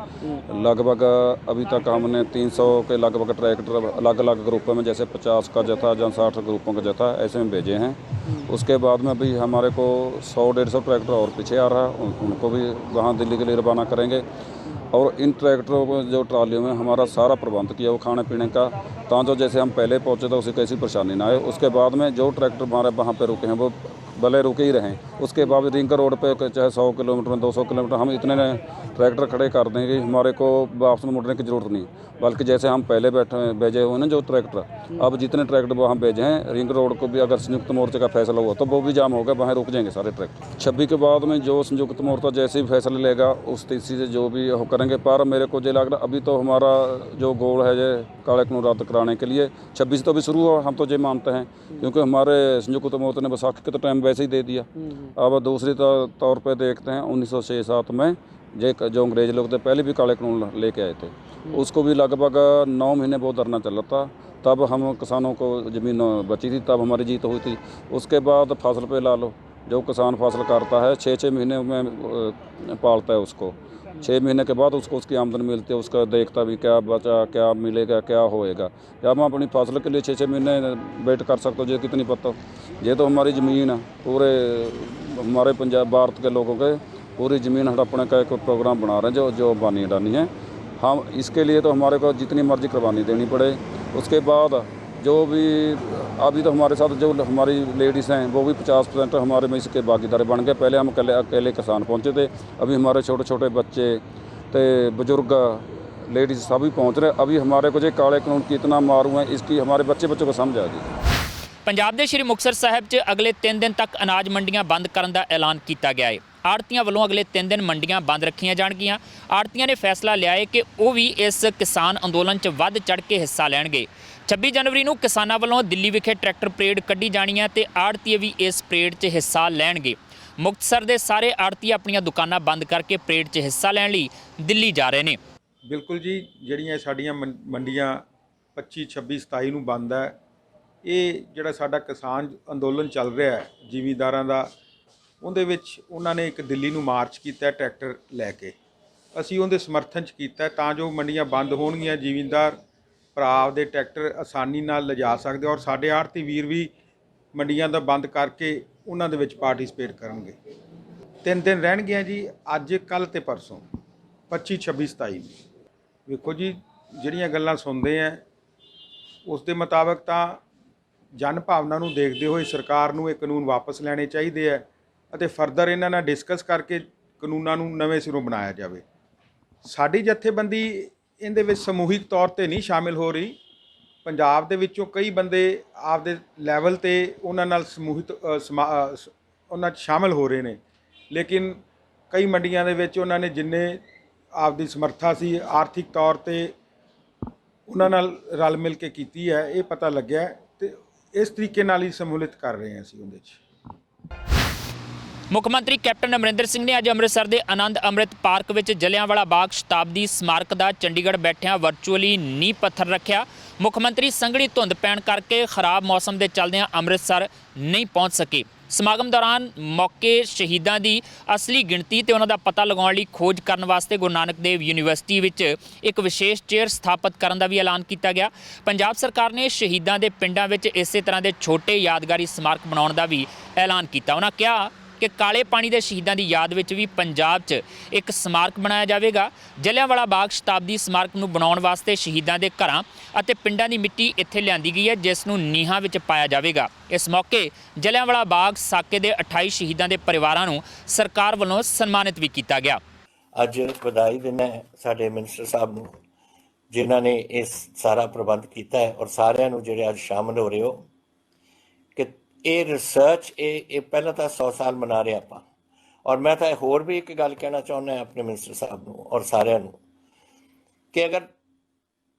लगभग अभी तक हमने 300 के लगभग ट्रैक्टर अलग अलग ग्रुपों में, जैसे 50 का जत्था या 60 ग्रुपों का जत्था ऐसे में भेजे हैं। उसके बाद में अभी हमारे को 100-150 ट्रैक्टर और पीछे आ रहा है, उनको भी वहाँ दिल्ली के लिए रवाना करेंगे। और इन ट्रैक्टरों को जो ट्रालियों में हमारा सारा प्रबंध किया वो खाने पीने का, ताकि जैसे हम पहले पहुँचे तो उसे कैसी परेशानी ना आए। उसके बाद में जो ट्रैक्टर हमारे वहाँ पे रुके हैं वो भले रुके ही रहें, उसके बाद रिंग रोड पे चाहे 100 किलोमीटर में 200 किलोमीटर हम इतने ट्रैक्टर खड़े कर दें कि हमारे को वापस मुड़ने की ज़रूरत नहीं। बल्कि जैसे हम पहले भेजे हुए हैं जो ट्रैक्टर, अब जितने ट्रैक्टर वहाँ भेजे हैं रिंग रोड को भी अगर संयुक्त मोर्चे का फैसला हुआ तो वो भी जाम होगा, वहाँ रुक जाएंगे सारे ट्रैक्टर। 26 के बाद में जो संयुक्त मोर्चा जैसे ही फैसला लेगा उस तिथि से जो भी हो करेंगे। पर मेरे को जो लग रहा अभी तो हमारा जो गोल है ये काले कानून रद्द कराने के लिए 26 तो अभी शुरू हुआ, हम तो ये मानते हैं, क्योंकि हमारे संयुक्त मोर्चा ने बैसाखी के तो टाइम वैसे ही दे दिया। अब दूसरी तौर पर देखते हैं 1906-7 में जो अंग्रेज लोग थे पहले भी काले कानून लेके आए थे, उसको भी लगभग 9 महीने बहुत धरना चल रहा था। तब हम किसानों को ज़मीन बची थी, तब हमारी जीत हुई थी। उसके बाद फसल पे ला लो, जो किसान फसल करता है 6-6 महीने में पालता है उसको, 6 महीने के बाद उसको उसकी आमदनी मिलती है, उसका देखता भी क्या बचा, क्या मिलेगा, क्या होएगा। या हम अपनी फसल के लिए 6-6 महीने वेट कर सकते हो, ये कितनी पता। ये तो हमारी ज़मीन है, पूरे हमारे पंजाब भारत के लोगों के पूरी ज़मीन हड़पने का एक प्रोग्राम बना रहे हैं जो बानी डानी है। हम इसके लिए तो हमारे को जितनी मर्जी कुर्बानी देनी पड़े। उसके बाद जो भी अभी तो हमारे साथ जो हमारी लेडीज़ हैं वो भी 50% हमारे में इसके भागीदार बन गए। पहले हम अकेले किसान पहुंचे थे, अभी हमारे छोटे छोटे बच्चे तो बुजुर्ग लेडीज़ सभी पहुंच रहे। अभी हमारे को जो काले कानून की इतना मारू है इसकी हमारे बच्चों को समझ आ गई। ਪੰਜਾਬ ਦੇ ਸ਼੍ਰੀ ਮੁਕਤਸਰ ਸਾਹਿਬ 'ਚ ਅਗਲੇ 3 ਦਿਨ ਤੱਕ ਅਨਾਜ ਮੰਡੀਆਂ ਬੰਦ ਕਰਨ ਦਾ ਐਲਾਨ ਕੀਤਾ ਗਿਆ ਹੈ। ਆੜ੍ਹਤੀਆਂ ਵੱਲੋਂ ਅਗਲੇ 3 ਦਿਨ ਮੰਡੀਆਂ ਬੰਦ ਰੱਖੀਆਂ ਜਾਣਗੀਆਂ। ਆੜ੍ਹਤੀਆਂ ਨੇ ਫੈਸਲਾ ਲਿਆ ਹੈ ਕਿ ਉਹ ਵੀ ਇਸ ਕਿਸਾਨ ਅੰਦੋਲਨ 'ਚ ਵੱਧ ਚੜ੍ਹ ਕੇ ਹਿੱਸਾ ਲੈਣਗੇ। 26 ਜਨਵਰੀ ਨੂੰ ਕਿਸਾਨਾਂ ਵੱਲੋਂ ਦਿੱਲੀ ਵਿਖੇ ਟਰੈਕਟਰ ਪਰੇਡ ਕੱਢੀ ਜਾਣੀ ਹੈ ਤੇ ਆੜ੍ਹਤੀਏ ਵੀ ਇਸ ਪਰੇਡ 'ਚ ਹਿੱਸਾ ਲੈਣਗੇ। ਮੁਕਤਸਰ ਦੇ ਸਾਰੇ ਆੜ੍ਹਤੀਏ ਆਪਣੀਆਂ ਦੁਕਾਨਾਂ ਬੰਦ ਕਰਕੇ ਪਰੇਡ 'ਚ ਹਿੱਸਾ ਲੈਣ ਲਈ ਦਿੱਲੀ ਜਾ ਰਹੇ ਨੇ। ਬਿਲਕੁਲ ਜੀ, ਜਿਹੜੀਆਂ ਸਾਡੀਆਂ ਮੰਡੀਆਂ 25, 26, 27 ਨੂੰ ਬੰਦ ਹੈ। ਇਹ ਜਿਹੜਾ ਸਾਡਾ ਕਿਸਾਨ ਅੰਦੋਲਨ ਚੱਲ ਰਿਹਾ ਹੈ ਜ਼ਿਮੀਂਦਾਰਾਂ ਦਾ, ਉਹਦੇ ਵਿੱਚ ਉਹਨਾਂ ਨੇ ਇੱਕ ਦਿੱਲੀ ਨੂੰ ਮਾਰਚ ਕੀਤਾ ਟਰੈਕਟਰ ਲੈ ਕੇ। ਅਸੀਂ ਉਹਦੇ ਸਮਰਥਨ 'ਚ ਕੀਤਾ ਤਾਂ ਜੋ ਮੰਡੀਆਂ ਬੰਦ ਹੋਣਗੀਆਂ, ਜ਼ਿਮੀਂਦਾਰ ਭਰਾ ਆਪਦੇ ਟਰੈਕਟਰ ਆਸਾਨੀ ਨਾਲ ਲਿਜਾ ਸਕਦੇ ਔਰ ਸਾਡੇ ਆੜ੍ਹਤੀ ਵੀਰ ਵੀ ਮੰਡੀਆਂ ਦਾ ਬੰਦ ਕਰਕੇ ਉਹਨਾਂ ਦੇ ਵਿੱਚ ਪਾਰਟਿਸਿਪੇਟ ਕਰਨਗੇ। 3 ਦਿਨ ਰਹਿਣਗੀਆਂ ਜੀ, ਅੱਜ ਕੱਲ੍ਹ ਤੇ ਪਰਸੋਂ 25, 26, 27 ਨੂੰ। ਵੇਖੋ ਜੀ, ਜਿਹੜੀਆਂ ਗੱਲਾਂ ਸੁਣਦੇ ਆ ਉਸ ਦੇ ਮੁਤਾਬਕ ਤਾਂ ਜਨ ਭਾਵਨਾ ਨੂੰ ਦੇਖਦੇ ਹੋਏ ਸਰਕਾਰ ਨੂੰ ਇਹ ਕਾਨੂੰਨ ਵਾਪਸ ਲੈਣੇ ਚਾਹੀਦੇ ਹੈ ਅਤੇ ਫਰਦਰ ਇਹਨਾਂ ਨਾਲ ਡਿਸਕਸ ਕਰਕੇ ਕਾਨੂੰਨਾਂ ਨੂੰ ਨਵੇਂ ਸਿਰੋਂ ਬਣਾਇਆ ਜਾਵੇ। ਸਾਡੀ ਜਥੇਬੰਦੀ ਇਹਦੇ ਵਿੱਚ ਸਮੂਹਿਕ ਤੌਰ 'ਤੇ ਨਹੀਂ ਸ਼ਾਮਿਲ ਹੋ ਰਹੀ। ਪੰਜਾਬ ਦੇ ਵਿੱਚੋਂ ਕਈ ਬੰਦੇ ਆਪਦੇ ਲੈਵਲ 'ਤੇ ਉਹਨਾਂ ਨਾਲ ਸਮੂਹਿਕ ਉਹਨਾਂ 'ਚ ਸ਼ਾਮਿਲ ਹੋ ਰਹੇ ਨੇ, ਲੇਕਿਨ ਕਈ ਮੰਡੀਆਂ ਦੇ ਵਿੱਚ ਉਹਨਾਂ ਨੇ ਜਿੰਨੇ ਆਪਦੀ ਸਮਰੱਥਾ ਸੀ ਆਰਥਿਕ ਤੌਰ 'ਤੇ ਉਹਨਾਂ ਨਾਲ ਰਲ ਮਿਲ ਕੇ ਕੀਤੀ ਹੈ, ਇਹ ਪਤਾ ਲੱਗਿਆ ਤੇ ਇਸ ਤਰੀਕੇ ਨਾਲ ਹੀ ਸਮੂਲਿਤ ਕਰ ਰਹੇ ਹਾਂ ਅਸੀਂ ਉਹਦੇ 'ਚ। ਮੁੱਖ ਮੰਤਰੀ ਕੈਪਟਨ ਅਮਰਿੰਦਰ ਸਿੰਘ ਨੇ ਅੱਜ ਅੰਮ੍ਰਿਤਸਰ ਦੇ ਆਨੰਦ ਅੰਮ੍ਰਿਤ ਪਾਰਕ ਵਿੱਚ ਜਲਿਆਂਵਾਲਾ ਬਾਗ ਸ਼ਤਾਬਦੀ ਸਮਾਰਕ ਦਾ ਚੰਡੀਗੜ੍ਹ ਬੈਠਿਆਂ ਵਰਚੁਅਲੀ ਨੀਂਹ ਪੱਥਰ ਰੱਖਿਆ। ਮੁੱਖ ਮੰਤਰੀ ਸੰਘਣੀ ਧੁੰਦ ਪੈਣ ਕਰਕੇ ਖਰਾਬ ਮੌਸਮ ਦੇ ਚੱਲਦਿਆਂ ਅੰਮ੍ਰਿਤਸਰ ਨਹੀਂ ਪਹੁੰਚ ਸਕੇ। ਸਮਾਗਮ ਦੌਰਾਨ ਮੌਕੇ ਸ਼ਹੀਦਾਂ ਦੀ ਅਸਲੀ ਗਿਣਤੀ ਤੇ ਉਹਨਾਂ ਦਾ ਪਤਾ ਲਗਾਉਣ ਲਈ ਖੋਜ ਕਰਨ ਵਾਸਤੇ ਗੁਰੂ ਨਾਨਕ ਦੇਵ ਯੂਨੀਵਰਸਿਟੀ ਵਿੱਚ ਇੱਕ ਵਿਸ਼ੇਸ਼ ਚੇਅਰ ਸਥਾਪਿਤ ਕਰਨ ਦਾ ਵੀ ਐਲਾਨ ਕੀਤਾ ਗਿਆ। ਪੰਜਾਬ ਸਰਕਾਰ ਨੇ ਸ਼ਹੀਦਾਂ ਦੇ ਪਿੰਡਾਂ ਵਿੱਚ ਇਸੇ ਤਰ੍ਹਾਂ ਦੇ ਛੋਟੇ ਯਾਦਗਾਰੀ ਸਮਾਰਕ ਬਣਾਉਣ ਦਾ ਵੀ ਐਲਾਨ ਕੀਤਾ। ਉਹਨਾਂ ਕਿਹਾ ਕਿ ਕਾਲੇ ਪਾਣੀ ਦੇ ਸ਼ਹੀਦਾਂ ਦੀ ਯਾਦ ਵਿੱਚ ਵੀ ਪੰਜਾਬ 'ਚ ਇੱਕ ਸਮਾਰਕ ਬਣਾਇਆ ਜਾਵੇਗਾ। ਜਲਿਆਂਵਾਲਾ ਬਾਗ ਸ਼ਤਾਬਦੀ ਸਮਾਰਕ ਨੂੰ ਬਣਾਉਣ ਵਾਸਤੇ ਸ਼ਹੀਦਾਂ ਦੇ ਘਰਾਂ ਅਤੇ ਪਿੰਡਾਂ ਦੀ ਮਿੱਟੀ ਇੱਥੇ ਲਿਆਂਦੀ ਗਈ ਹੈ, ਜਿਸ ਨੂੰ ਨੀਹਾਂ ਵਿੱਚ ਪਾਇਆ ਜਾਵੇਗਾ। ਇਸ ਮੌਕੇ ਜਲਿਆਂਵਾਲਾ ਬਾਗ ਸਾਕੇ ਦੇ 28 ਸ਼ਹੀਦਾਂ ਦੇ ਪਰਿਵਾਰਾਂ ਨੂੰ ਸਰਕਾਰ ਵੱਲੋਂ ਸਨਮਾਨਿਤ ਵੀ ਕੀਤਾ ਗਿਆ। ਅੱਜ ਵਧਾਈ ਦਿੰਦਾ ਸਾਡੇ ਮਿਨਿਸਟਰ ਸਾਹਿਬ ਨੂੰ, ਜਿਨ੍ਹਾਂ ਨੇ ਇਸ ਸਾਰਾ ਪ੍ਰਬੰਧ ਕੀਤਾ ਹੈ, ਔਰ ਸਾਰਿਆਂ ਨੂੰ ਜਿਹੜੇ ਅੱਜ ਸ਼ਾਮਲ ਹੋ ਰਹੇ ਹੋ ਕਿ ਇਹ ਰਿਸਰਚ ਇਹ ਪਹਿਲਾਂ ਤਾਂ 100 ਸਾਲ ਮਨਾ ਰਹੇ ਆਪਾਂ। ਔਰ ਮੈਂ ਤਾਂ ਹੋਰ ਵੀ ਇੱਕ ਗੱਲ ਕਹਿਣਾ ਚਾਹੁੰਦਾ ਆਪਣੇ ਮਿਨਿਸਟਰ ਸਾਹਿਬ ਨੂੰ ਔਰ ਸਾਰਿਆਂ ਨੂੰ ਕਿ ਅਗਰ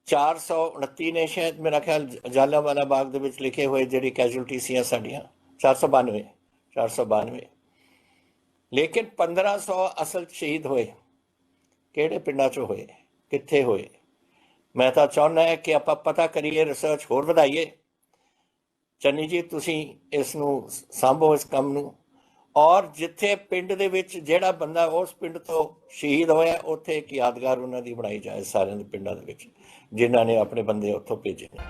429 ਨੇ ਸ਼ਾਇਦ ਮੇਰਾ ਖਿਆਲ ਜਲਿਆਂਵਾਲਾ ਬਾਗ ਦੇ ਵਿੱਚ ਲਿਖੇ ਹੋਏ ਜਿਹੜੀ ਕੈਜੂਅਲਟੀ ਸੀਆਂ ਸਾਡੀਆਂ 492 ਲੇਕਿਨ 1500 ਅਸਲ ਸ਼ਹੀਦ ਹੋਏ। ਕਿਹੜੇ ਪਿੰਡਾਂ 'ਚ ਹੋਏ, ਕਿੱਥੇ ਹੋਏ? ਮੈਂ ਤਾਂ ਚਾਹੁੰਦਾ ਕਿ ਆਪਾਂ ਪਤਾ ਕਰੀਏ, ਰਿਸਰਚ ਹੋਰ ਵਧਾਈਏ। ਚੰਨੀ ਜੀ ਤੁਸੀਂ ਇਸ ਨੂੰ ਸਾਂਭੋ ਇਸ ਕੰਮ ਨੂੰ, ਔਰ ਜਿੱਥੇ ਪਿੰਡ ਦੇ ਵਿੱਚ ਜਿਹੜਾ ਬੰਦਾ ਉਸ ਪਿੰਡ ਤੋਂ ਸ਼ਹੀਦ ਹੋਇਆ ਉੱਥੇ ਇੱਕ ਯਾਦਗਾਰ ਉਹਨਾਂ ਦੀ ਬਣਾਈ ਜਾਏ ਸਾਰਿਆਂ ਦੇ ਪਿੰਡਾਂ ਦੇ ਵਿੱਚ ਜਿਨ੍ਹਾਂ ਨੇ ਆਪਣੇ ਬੰਦੇ ਉੱਥੋਂ ਭੇਜੇ ਨੇ।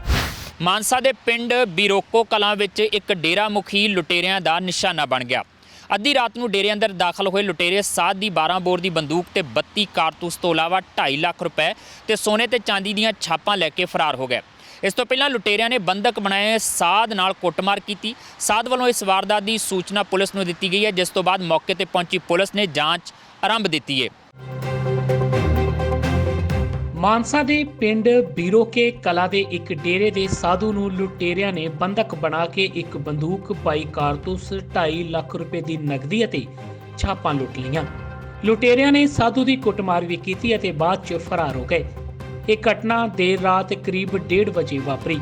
ਮਾਨਸਾ ਦੇ ਪਿੰਡ ਬੀਰੋਕੋ ਕਲਾਂ ਵਿੱਚ ਇੱਕ ਡੇਰਾ ਮੁਖੀ ਲੁਟੇਰਿਆਂ ਦਾ ਨਿਸ਼ਾਨਾ ਬਣ ਗਿਆ। ਅੱਧੀ ਰਾਤ ਨੂੰ ਡੇਰੇ ਅੰਦਰ ਦਾਖਲ ਹੋਏ ਲੁਟੇਰੇ ਸਾਧ ਦੀ 12 ਬੋਰ ਦੀ ਬੰਦੂਕ ਤੇ 32 ਕਾਰਤੂਸ ਤੋਂ ਇਲਾਵਾ 2.5 ਲੱਖ ਰੁਪਏ ਤੇ ਸੋਨੇ ਤੇ ਚਾਂਦੀ ਦੀਆਂ ਛਾਪਾਂ ਲੈ ਕੇ ਫਰਾਰ ਹੋ ਗਏ। ਇਸ ਤੋਂ ਪਹਿਲਾਂ ਲੁਟੇਰਿਆਂ ਨੇ ਬੰਦਕ ਬਣਾਏ ਸਾਧ ਨਾਲ ਕੁੱਟਮਾਰ ਕੀਤੀ। ਸਾਧ ਵੱਲੋਂ ਇਸ ਵਾਰਦਾਤ ਦੀ ਸੂਚਨਾ ਪੁਲਿਸ ਨੂੰ ਦਿੱਤੀ ਗਈ ਹੈ, ਜਿਸ ਤੋਂ ਬਾਅਦ ਮੌਕੇ ਤੇ ਪਹੁੰਚੀ ਪੁਲਿਸ ਨੇ ਜਾਂਚ ਆਰੰਭ ਦਿੱਤੀ ਹੈ। ਮਾਨਸਾ ਦੇ ਪਿੰਡ ਬੀਰੋਕੇ ਕਲਾ ਦੇ ਇੱਕ ਡੇਰੇ ਦੇ ਸਾਧੂ ਨੂੰ ਲੁਟੇਰਿਆਂ ਨੇ ਬੰਦਕ ਬਣਾ ਕੇ ਇੱਕ ਬੰਦੂਕ, 22 ਕਾਰਤੂਸ, 2.5 ਲੱਖ ਰੁਪਏ ਦੀ ਨਕਦੀ ਅਤੇ ਛਾਪਾਂ ਲੁੱਟ ਲਈਆਂ। ਲੁਟੇਰਿਆਂ ਨੇ ਸਾਧੂ ਦੀ ਕੁੱਟਮਾਰ ਵੀ ਕੀਤੀ ਅਤੇ ਬਾਅਦ 'ਚ ਫਰਾਰ ਹੋ ਗਏ। ਇਹ ਘਟਨਾ ਦੇਰ ਰਾਤ ਕਰੀਬ 1:30 ਵਜੇ ਵਾਪਰੀ।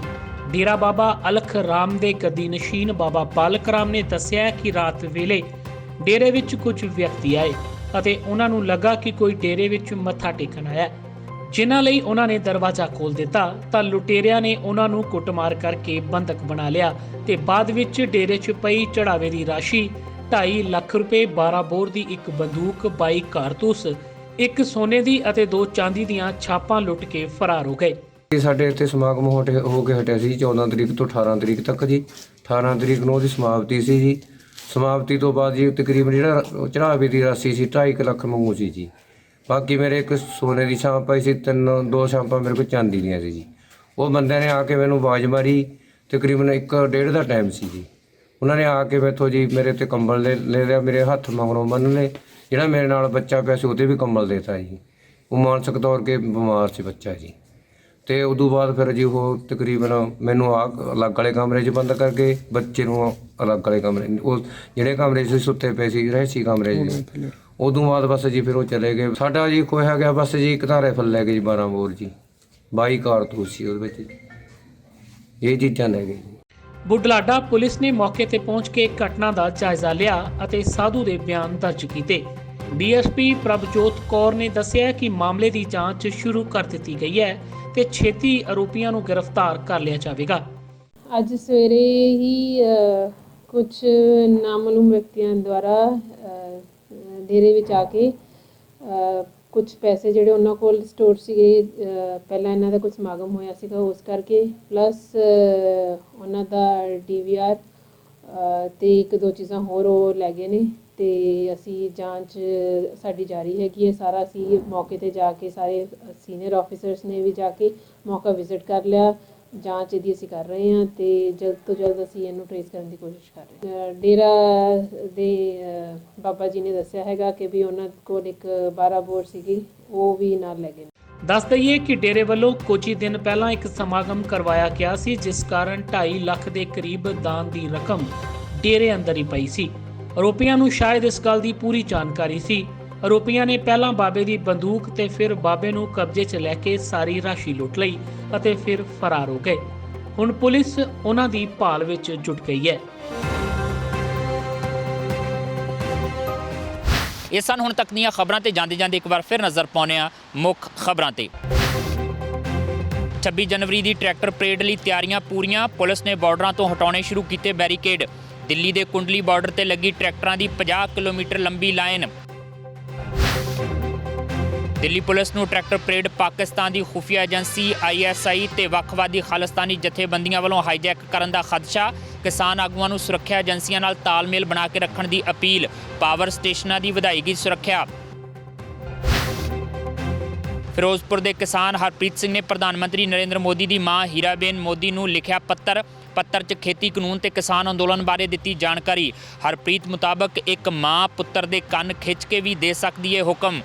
ਡੇਰਾ ਬਾਬਾ ਅਲਖ ਰਾਮ ਦੇ ਗੱਦੀ ਨਸ਼ੀਨ ਬਾਬਾ ਬਾਲਕ ਰਾਮ ਨੇ ਦੱਸਿਆ ਕਿ ਰਾਤ ਵੇਲੇ ਡੇਰੇ ਵਿੱਚ ਕੁਝ ਵਿਅਕਤੀ ਆਏ ਅਤੇ ਉਹਨਾਂ ਨੂੰ ਲੱਗਾ ਕਿ ਕੋਈ ਡੇਰੇ ਵਿੱਚ ਮੱਥਾ ਟੇਕਣ ਆਇਆ, ਜਿਨ੍ਹਾਂ ਲਈ ਉਹਨਾਂ ਨੇ ਦਰਵਾਜ਼ਾ ਖੋਲ੍ਹ ਦਿੱਤਾ ਤਾਂ ਲੁਟੇਰਿਆਂ ਨੇ ਉਹਨਾਂ ਨੂੰ ਕੁੱਟਮਾਰ ਕਰਕੇ ਬੰਦਕ ਬਣਾ ਲਿਆ ਤੇ ਬਾਅਦ ਵਿੱਚ ਡੇਰੇ 'ਚ ਪਈ ਚੜਾਵੇ ਦੀ ਰਾਸ਼ੀ 2.5 ਲੱਖ ਰੁਪਏ, 12 ਬੋਰ ਦੀ ਇੱਕ ਬੰਦੂਕ, 22 ਕਾਰਤੂਸ, ਇੱਕ ਸੋਨੇ ਦੀ ਅਤੇ 2 ਚਾਂਦੀ ਦੀਆਂ ਛਾਪਾਂ ਲੁੱਟ ਕੇ ਫਰਾਰ ਹੋ ਗਏ। ਸਾਡੇ ਇੱਥੇ ਸਮਾਗਮ ਹੋ ਕੇ ਹਟਿਆ ਸੀ 14 ਤਰੀਕ ਤੋਂ 18 ਤਰੀਕ ਤੱਕ ਜੀ। 18 ਤਰੀਕ ਨੂੰ ਉਹਦੀ ਸਮਾਪਤੀ ਸੀ ਜੀ। ਸਮਾਪਤੀ ਤੋਂ ਬਾਅਦ ਜੀ ਤਕਰੀਬਨ ਜਿਹੜਾ ਚੜਾਵੇ ਦੀ ਰਾਸ਼ੀ ਸੀ 2.5 ਲੱਖ ਮੰਗੂ ਸੀ ਜੀ। ਬਾਕੀ ਮੇਰੇ ਇੱਕ ਸੋਨੇ ਦੀ ਛਾਂਪ ਪਈ ਸੀ, 2 ਛਾਂਪਾਂ ਮੇਰੇ ਕੋਲ ਚਾਂਦੀ ਦੀਆਂ ਸੀ ਜੀ। ਉਹ ਬੰਦੇ ਨੇ ਆ ਕੇ ਮੈਨੂੰ ਆਵਾਜ਼ ਮਾਰੀ, ਤਕਰੀਬਨ 1:30 ਦਾ ਟਾਈਮ ਸੀ ਜੀ। ਉਹਨਾਂ ਨੇ ਆ ਕੇ ਮੈਥੋਂ ਜੀ ਮੇਰੇ ਤੇ ਕੰਬਲ ਲੈ ਲਿਆ, ਮੇਰੇ ਹੱਥ ਮਗਰੋਂ ਬੰਨ ਲਏ। ਜਿਹੜਾ ਮੇਰੇ ਨਾਲ ਬੱਚਾ ਪਿਆ ਸੀ ਉਹਦੇ ਵੀ ਕੰਬਲ ਦੇਤਾ ਜੀ। ਉਹ ਮਾਨਸਿਕ ਤੌਰ 'ਤੇ ਬਿਮਾਰ ਸੀ ਬੱਚਾ ਜੀ। ਤੇ ਉਦੋਂ ਬਾਅਦ ਫਿਰ ਜੀ ਉਹ ਤਕਰੀਬਨ ਮੈਨੂੰ ਅਲੱਗ ਵਾਲੇ ਕਮਰੇ 'ਚ ਬੰਦ ਕਰਕੇ ਬੱਚੇ ਨੂੰ ਅਲੱਗ ਵਾਲੇ ਕਮਰੇ, ਉਹ ਜਿਹੜੇ ਕਮਰੇ 'ਚ ਸੁੱਤੇ ਪਏ ਸੀ ਰਹਿਸੀ ਕਮਰੇ 'ਚ, ਉਦੋਂ ਬਾਅਦ ਬਸ ਜੀ ਫਿਰ ਉਹ ਚਲੇ ਗਏ। ਸਾਡਾ ਜੀ ਖੋਇਆ ਗਿਆ ਬਸ ਜੀ ਇੱਕ ਤਾਂ ਰਾਈਫਲ ਲੈ ਗਏ ਜੀ 12 ਬੋਰ ਜੀ, 22 ਕਾਰਤੂਸ ਸੀ ਉਹਦੇ ਵਿੱਚ, ਇਹ ਚੀਜ਼ਾਂ ਲੈ ਗਏ। ਬੁਢਲਾਡਾ ਪੁਲਿਸ ਨੇ ਮੌਕੇ ਤੇ ਪਹੁੰਚ ਕੇ ਘਟਨਾ ਦਾ ਜਾਇਜ਼ਾ ਲਿਆ ਅਤੇ ਸਾਧੂ ਦੇ ਬਿਆਨ ਦਰਜ ਕੀਤੇ। ਡੀਐਸਪੀ ਪ੍ਰਭਜੋਤ ਕੌਰ ਨੇ ਦੱਸਿਆ ਕਿ ਮਾਮਲੇ ਦੀ ਜਾਂਚ ਸ਼ੁਰੂ ਕਰ ਦਿੱਤੀ ਗਈ ਹੈ ਤੇ ਛੇਤੀ ਆਰੋਪੀਆਂ ਨੂੰ ਗ੍ਰਿਫਤਾਰ ਕਰ ਲਿਆ ਜਾਵੇਗਾ। ਅੱਜ ਸਵੇਰੇ ਹੀ ਕੁਝ ਨਾਮਾਲੂਮ ਵਿਅਕਤੀਆਂ ਦੁਆਰਾ ਡੇਰੇ ਵਿੱਚ ਆ ਕੇ ਕੁਝ ਪੈਸੇ ਜਿਹੜੇ ਉਹਨਾਂ ਕੋਲ ਸਟੋਰ ਸੀਗੇ, ਪਹਿਲਾਂ ਇਹਨਾਂ ਦਾ ਕੁਝ ਸਮਾਗਮ ਹੋਇਆ ਸੀਗਾ ਉਸ ਕਰਕੇ, ਪਲੱਸ ਉਹਨਾਂ ਦਾ DVR ਤੇ 1-2 ਚੀਜ਼ਾਂ ਹੋਰ ਉਹ ਲੈ ਗਏ ਨੇ ਤੇ ਅਸੀਂ ਜਾਂਚ ਸਾਡੀ ਜਾਰੀ ਹੈਗੀ ਹੈ। ਸਾਰਾ ਅਸੀਂ ਮੌਕੇ ਤੇ ਜਾ ਕੇ ਸਾਰੇ ਸੀਨੀਅਰ ਆਫੀਸਰਸ ਨੇ ਵੀ ਜਾ ਕੇ ਮੌਕਾ ਵਿਜ਼ਿਟ ਕਰ ਲਿਆ। ਜਾਂਚ ਇਹਦੀ ਅਸੀਂ ਕਰ ਰਹੇ ਹਾਂ ਤੇ ਜਲਦ ਤੋਂ ਜਲਦ ਅਸੀਂ ਇਹਨੂੰ ਟ੍ਰੇਸ ਕਰਨ ਦੀ ਕੋਸ਼ਿਸ਼ ਕਰ ਰਹੇ ਹਾਂ। ਡੇਰਾ ਦੇ ਬਾਬਾ ਜੀ ਨੇ ਦੱਸਿਆ ਹੈਗਾ ਕਿ ਵੀ ਉਹਨਾਂ ਕੋਲ ਇੱਕ 12 ਬੋਰ ਸੀਗੀ, ਉਹ ਵੀ ਨਾਲ ਲੈ ਗਏ। ਦੱਸ ਦਈਏ ਕਿ ਡੇਰੇ ਵੱਲੋਂ ਕੁਝ ਹੀ ਦਿਨ ਪਹਿਲਾਂ ਇੱਕ ਸਮਾਗਮ ਕਰਵਾਇਆ ਗਿਆ ਸੀ, ਜਿਸ ਕਾਰਨ 2.5 ਲੱਖ ਦੇ ਕਰੀਬ ਦਾਨ ਦੀ ਰਕਮ ਡੇਰੇ ਅੰਦਰ ਹੀ ਪਈ ਸੀ। ਆਰੋਪੀਆਂ ਨੂੰ ਸ਼ਾਇਦ ਇਸ ਗੱਲ ਦੀ ਪੂਰੀ ਜਾਣਕਾਰੀ ਸੀ। ਆਰੋਪੀਆਂ ਨੇ ਪਹਿਲਾਂ ਬਾਬੇ ਦੀ ਬੰਦੂਕ ਤੇ ਫਿਰ ਬਾਬੇ ਨੂੰ ਕਬਜ਼ੇ 'ਚ ਲੈ ਕੇ ਸਾਰੀ ਰਾਸ਼ੀ ਲੁੱਟ ਲਈ ਅਤੇ ਫਿਰ ਫਰਾਰ ਹੋ ਗਏ। ਹੁਣ ਪੁਲਿਸ ਉਹਨਾਂ ਦੀ ਭਾਲ ਵਿੱਚ ਜੁਟ ਗਈ ਹੈ। ਇਹ ਸਨ ਹੁਣ ਤੱਕ ਦੀਆਂ ਖਬਰਾਂ ਤੇ ਜਾਂਦੇ ਇੱਕ ਵਾਰ ਫਿਰ ਨਜ਼ਰ ਪਾਉਂਦੇ ਹਾਂ ਮੁੱਖ ਖਬਰਾਂ ਤੇ। 26 ਜਨਵਰੀ ਦੀ ਟਰੈਕਟਰ ਪਰੇਡ ਲਈ ਤਿਆਰੀਆਂ ਪੂਰੀਆਂ। ਪੁਲਿਸ ਨੇ ਬਾਰਡਰਾਂ ਤੋਂ ਹਟਾਉਣੇ ਸ਼ੁਰੂ ਕੀਤੇ ਬੈਰੀਕੇਡ। ਦਿੱਲੀ ਦੇ ਕੁੰਡਲੀ ਬਾਰਡਰ ਤੇ ਲੱਗੀ ਟਰੈਕਟਰਾਂ ਦੀ 50 ਕਿਲੋਮੀਟਰ ਲੰਬੀ ਲਾਈਨ। ਦਿੱਲੀ ਪੁਲਿਸ ਨੂੰ ਟਰੈਕਟਰ ਪਰੇਡ ਪਾਕਿਸਤਾਨ ਦੀ ਖੁਫੀਆ ਏਜੰਸੀ ISI ਤੇ ਵੱਖਵਾਦੀ ਖਾਲਿਸਤਾਨੀ ਜਥੇਬੰਦੀਆਂ ਵੱਲੋਂ ਹਾਈਜੈਕ ਕਰਨ ਦਾ ਖਦਸ਼ਾ। ਕਿਸਾਨ ਆਗੂਆਂ ਨੂੰ ਸੁਰੱਖਿਆ ਏਜੰਸੀਆਂ ਨਾਲ ਤਾਲਮੇਲ ਬਣਾ ਕੇ ਰੱਖਣ ਦੀ ਅਪੀਲ। ਪਾਵਰ ਸਟੇਸ਼ਨਾਂ ਦੀ ਵਧਾਏਗੀ ਸੁਰੱਖਿਆ। ਫਿਰੋਜ਼ਪੁਰ ਦੇ ਕਿਸਾਨ ਹਰਪ੍ਰੀਤ ਸਿੰਘ ਨੇ ਪ੍ਰਧਾਨ ਮੰਤਰੀ ਨਰਿੰਦਰ ਮੋਦੀ ਦੀ ਮਾਂ ਹੀਰਾਬੇਨ ਮੋਦੀ ਨੂੰ ਲਿਖਿਆ ਪੱਤਰ 'ਚ ਖੇਤੀ ਕਾਨੂੰਨ ਤੇ ਕਿਸਾਨ ਅੰਦੋਲਨ ਬਾਰੇ ਦਿੱਤੀ ਜਾਣਕਾਰੀ। ਹਰਪ੍ਰੀਤ ਮੁਤਾਬਕ ਇੱਕ ਮਾਂ ਪੁੱਤਰ ਦੇ ਕੰਨ ਖਿੱਚ ਕੇ ਵੀ ਦੇ ਸਕਦੀ ਹੈ ਹੁਕਮ।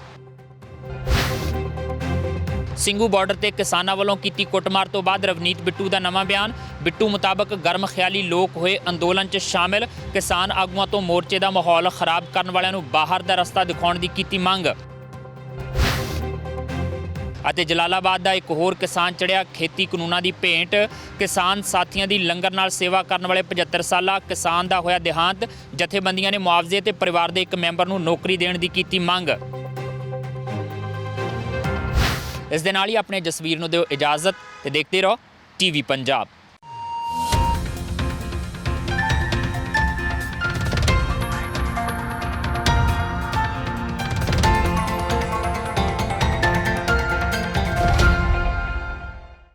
ਸਿੰਘੂ ਬਾਰਡਰ ਤੇ ਕਿਸਾਨਾਂ ਵੱਲੋਂ ਕੀਤੀ ਕੁੱਟਮਾਰ ਤੋਂ ਬਾਅਦ ਰਵਨੀਤ ਬਿੱਟੂ ਦਾ ਨਵਾਂ ਬਿਆਨ। ਬਿੱਟੂ ਮੁਤਾਬਕ ਗਰਮ ਖਿਆਲੀ ਲੋਕ ਹੋਏ ਅੰਦੋਲਨ 'ਚ ਸ਼ਾਮਿਲ। ਕਿਸਾਨ ਆਗੂਆਂ ਤੋਂ ਮੋਰਚੇ ਦਾ ਮਾਹੌਲ ਖਰਾਬ ਕਰਨ ਵਾਲਿਆਂ ਨੂੰ ਬਾਹਰ ਦਾ ਰਸਤਾ ਦਿਖਾਉਣ ਦੀ ਕੀਤੀ ਮੰਗ। ਅਤੇ ਜਲਾਲਾਬਾਦ ਦਾ ਇੱਕ ਹੋਰ ਕਿਸਾਨ ਚੜ੍ਹਿਆ ਖੇਤੀ ਕਾਨੂੰਨਾਂ ਦੀ ਭੇਂਟ। ਕਿਸਾਨ ਸਾਥੀਆਂ ਦੀ ਲੰਗਰ ਨਾਲ ਸੇਵਾ ਕਰਨ ਵਾਲੇ 75 ਸਾਲਾ ਕਿਸਾਨ ਦਾ ਹੋਇਆ ਦੇਹਾਂਤ। ਜਥੇਬੰਦੀਆਂ ਨੇ ਮੁਆਵਜ਼ੇ ਤੇ ਪਰਿਵਾਰ ਦੇ ਇੱਕ ਮੈਂਬਰ ਨੂੰ ਨੌਕਰੀ ਦੇਣ ਦੀ ਕੀਤੀ ਮੰਗ। ਇਸ ਦੇ ਨਾਲ ਹੀ ਆਪਣੇ ਜਸਵੀਰ ਨੂੰ ਦਿਓ ਇਜਾਜ਼ਤ ਤੇ ਦੇਖਦੇ ਰਹੋ TV ਪੰਜਾਬ।